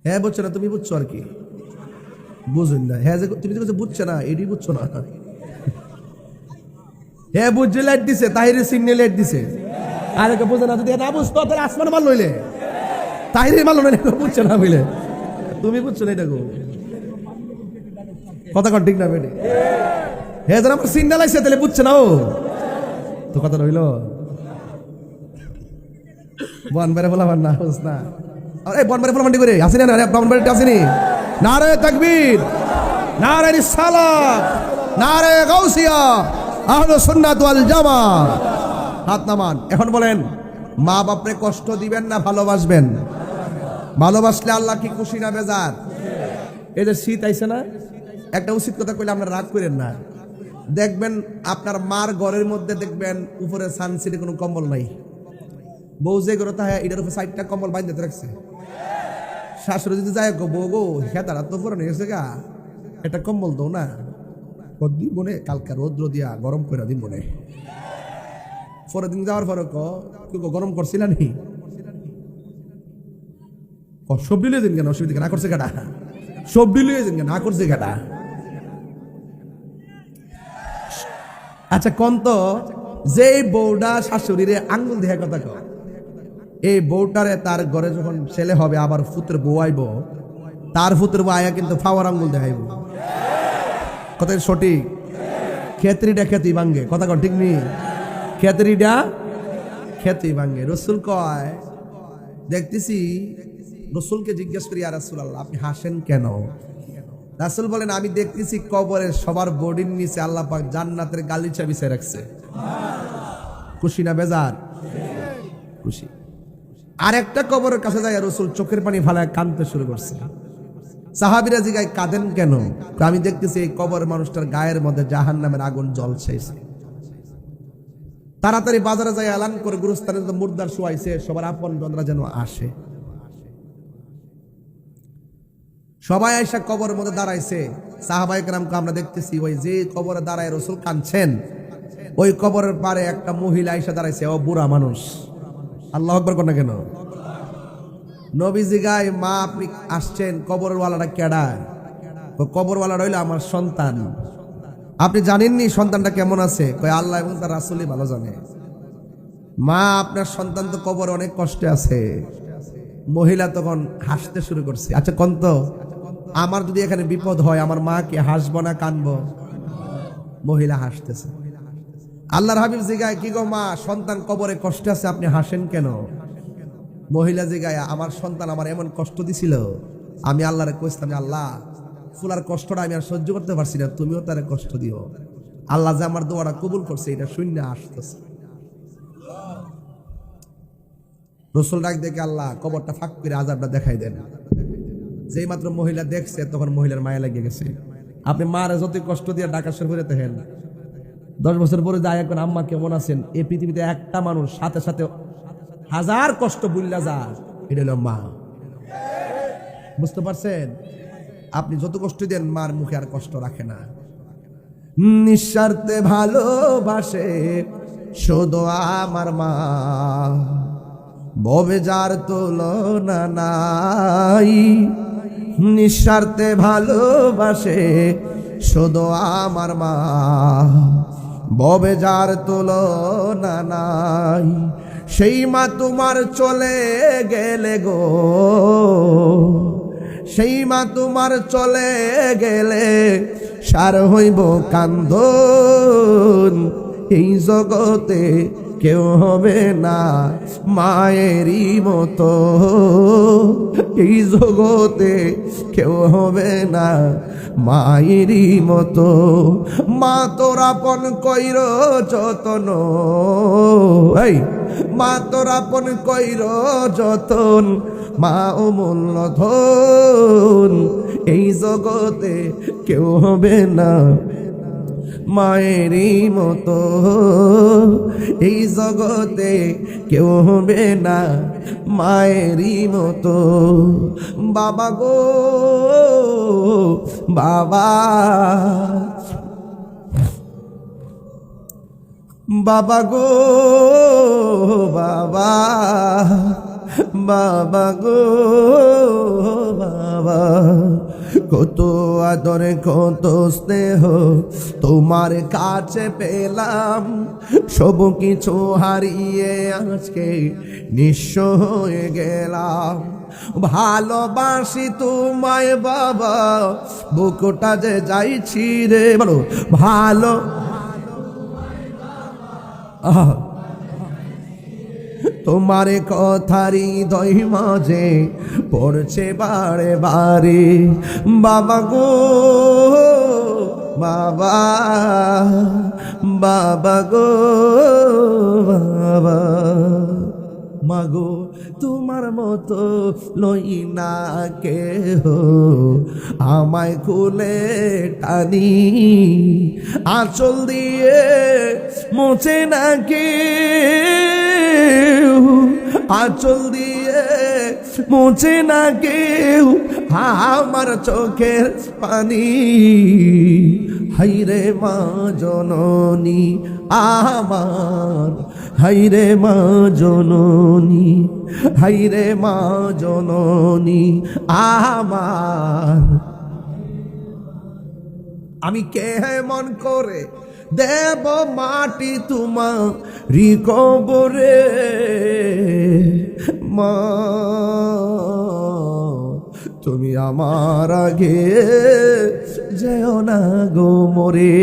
হ্যাঁ বুঝছো না, তুমি বুঝছো আর কি, বুঝুন না। হ্যাঁ তুমি তো বুঝছো না, এটি বুঝছো না। হ্যাঁ বুঝছে, লাইট দিছে, তাহিরের সিগনে লাইট দিছে। আর বুঝে না, যদি না বুঝতো তাহলে আসমান মাল লইলে, তাহিরের মাল লইলে, বুঝছো না বুঝলে, তুমি বুঝছো না। এটা কথা কন ঠিক না বেটি? হ্যাঁ যারা আমার সিগন্যাল আইছে তাহলে বুঝছে না, ও তো কথা রইল। বনবারে বলাবার না, বুঝ না। আরে বনবারে ফলাফান্ডি করে আসেনি না, বনবারে আসেনি। নারে তাকবীর, নারে রিসালাত, নারে গাউসিয়া, আহলে সুন্নাত ওয়াল জামাত। হাত নামান। এখন বলেন, মা বাপরে কষ্ট দিবেন না ভালোবাসবেন? ভালোবাসলে আল্লাহ কি খুশি না বেজার? এই যে শীত আইছে না, একটা উচিত কথা কইলে আপনারা রাগ করেন না। দেখবেন আপনার মার ঘরের মধ্যে দেখবেন উপরে সানসিটে কোনো কম্বল নাই। বউ যে ঘরে তাহা এটার উপরে 4টা কম্বল বাইন্ধে রাখছে। শাশুড়ি যদি যায় বউ গো হেতারা তো পরে নিয়েছে গা, একটা কম্বল দাও না। দিন মনে কালকা রৌদ্র দিয়া গরম করে দিন মনে। পরের দিন যাওয়ার পরে গরম করছিল নি, সব বিলিয়ে দিন কেন? অসুবিধা না করছে কেটা? সব বিলিয়ে দিন কেন? না করছে কেটা? আচ্ছা কোন তো, যে বউটা শাশুড়িরে আঙ্গুল দেখার কথা কয়, এই বউটারে তার ঘরে যখন ছেলে হবে, আবার ফুতের বউ আইব, তার ফুতের বউ আয়া কিন্তু ফাওয়ার আঙ্গুল দেখাইব। কথা সঠিক? খেতরিটা খেতি ভাঙ্গে, কথা কন ঠিক নি? খেতরিটা খেতেই ভাঙে। রসুল কয়, দেখতেছি, রসুলকে জিজ্ঞেস করি, ইয়া রাসূলুল্লাহ আপনি হাসেন কেন? রাসূল বলেন, আমি দেখতেছি কবরের সবার বডির নিচে আল্লাহ পাক জান্নাতের গালিচা বিছিয়ে রাখছে। খুশি না বেজার? খুশি। আরেকটা কবরের কাছে যায়, রসুল চোখের পানি ফালায় কাঁদতে শুরু করছে। সাহাবীরা জিজ্ঞাসা, কাঁদেন কেন? আমি দেখতেছি এই কবর মানুষটার গায়ের মধ্যে জাহান্নামের আগুন জ্বলছে। তাড়াতাড়ি বাজারে যায় এলান করে, গুরুস্থানে মুর্দার শোয়াইছে, সবার আপন জনরা যেন আসে। সবাই এসে কবরের মধ্যে দাঁড়াইছে। সাহাবায়ে কেরামকে আমরা দেখতেছি, ওই যে কবরে দাঁড়ায় রসুল কাঁদছেন, ওই কবরের পারে একটা মহিলা এসে দাঁড়াইছে, ও বুড়া মানুষ। আল্লাহু আকবার কোন কেন? নবীজি গায়, মা আপনি আসছেন, কবরওয়ালাটা কেডা? কবরওয়ালাটা হইলো আমার সন্তান। আপনি জানেননি সন্তানটা কেমন আছে? কয়, আল্লাহ এবং তার রাসূলই ভালো জানে। মা আপনার সন্তান তো কবরে অনেক কষ্টে আছে। মহিলা তখন হাসতে শুরু করছে। আচ্ছা কোন তো, আমার যদি এখানে বিপদ হয়, আমার মা কি হাসবো না কানবো? মহিলা হাসতেছে। আল্লাহর হাবিব জিগায়, কি গো মা, সন্তান কবরে কষ্টে আছে, আপনি হাসেন কেন? মহিলা জিগায়, আমার সন্তান আমার এমন কষ্ট দিছিল, আমি আল্লাহরে কইছিলাম, আল্লাহ ফুলার কষ্টটা আমি আর সহ্য করতে পারছি না, তুমিও তারে কষ্ট দিও। আল্লাহ যে আমার দোয়াটা কবুল করছে, এটা শূন্য আসতেছে। রসুল ডাক দেখে, আল্লাহ কবরটা ফাঁক করে আযাবটা দেখাই দেন। যেই মাত্র মহিলা দেখছে, তখন মহিলার মায়া লেগে গেছে। আপনি মারে যতই কষ্ট দিয়ে ঢাকা শরীফ হয়ে দেখেন, 10 বছর পরে যায় এখন, আম্মা কেমন আছেন? এই পৃথিবীতে একটা মানুষ সাথে সাথে হাজার কষ্ট বুল্লা যায়, এটা হলো মা। বুঝতে পারছেন? আপনি যত কষ্ট দেন, মার মুখে আর কষ্ট রাখে না। নিঃস্বার্থে ভালোবাসে শুধু আমার মা, ভবে যার তুলনা নাই। নিঃস্বার্থে ভালোবাসে শুধু আমার মা, ভবে যার তুলনা নাই। সেই মা তোমার চলে গেলে গো, সেই মা তোমার চলে গেলে সার হইব কান্দন। এই জগতে কেউ হবে না মায়েরই মতো, এই জগতে কেউ হবে না মায়েরই মতো। মা তোর আপন কইর যতন, এই মা তোর আপন কইর যতন, মা অমূল্য ধন। এই জগতে কেউ হবে না মায়েরই মতো, এই জগতে কেউ হবে না মায়েরই মতো। বাবা গো বাবা, বাবা গো বাবা, বাবা গো বাবা। কত আদরে কত স্নেহ তোমার কাছে পেলাম, সব কিছু হারিয়ে আজকে নিঃস্ব হয়ে গেলাম। ভালোবাসি তোমায় বাবা, বুকটা যে যাইছি রে, বলো ভালো। তোমার কথারি হৃদয় মাঝে পড়ছে বারে বারে। বাবা গো বাবা, বাবা গো বাবা। মাগো তোমার মতো লই না কেহ, আমায় কোলে টানি আঁচল দিয়ে মোছে না কেউ, আঁচল দিয়ে মোছে না কেউ আমার চোখের পানি। হাইরে মা জননী আমার, হাইরে মা জননী, হাইরে মা জননী আমার। আমি কেমন করে দেব মাটি তোমারি কবরে, মা তুমি আমার আগে যেও না গো মরে।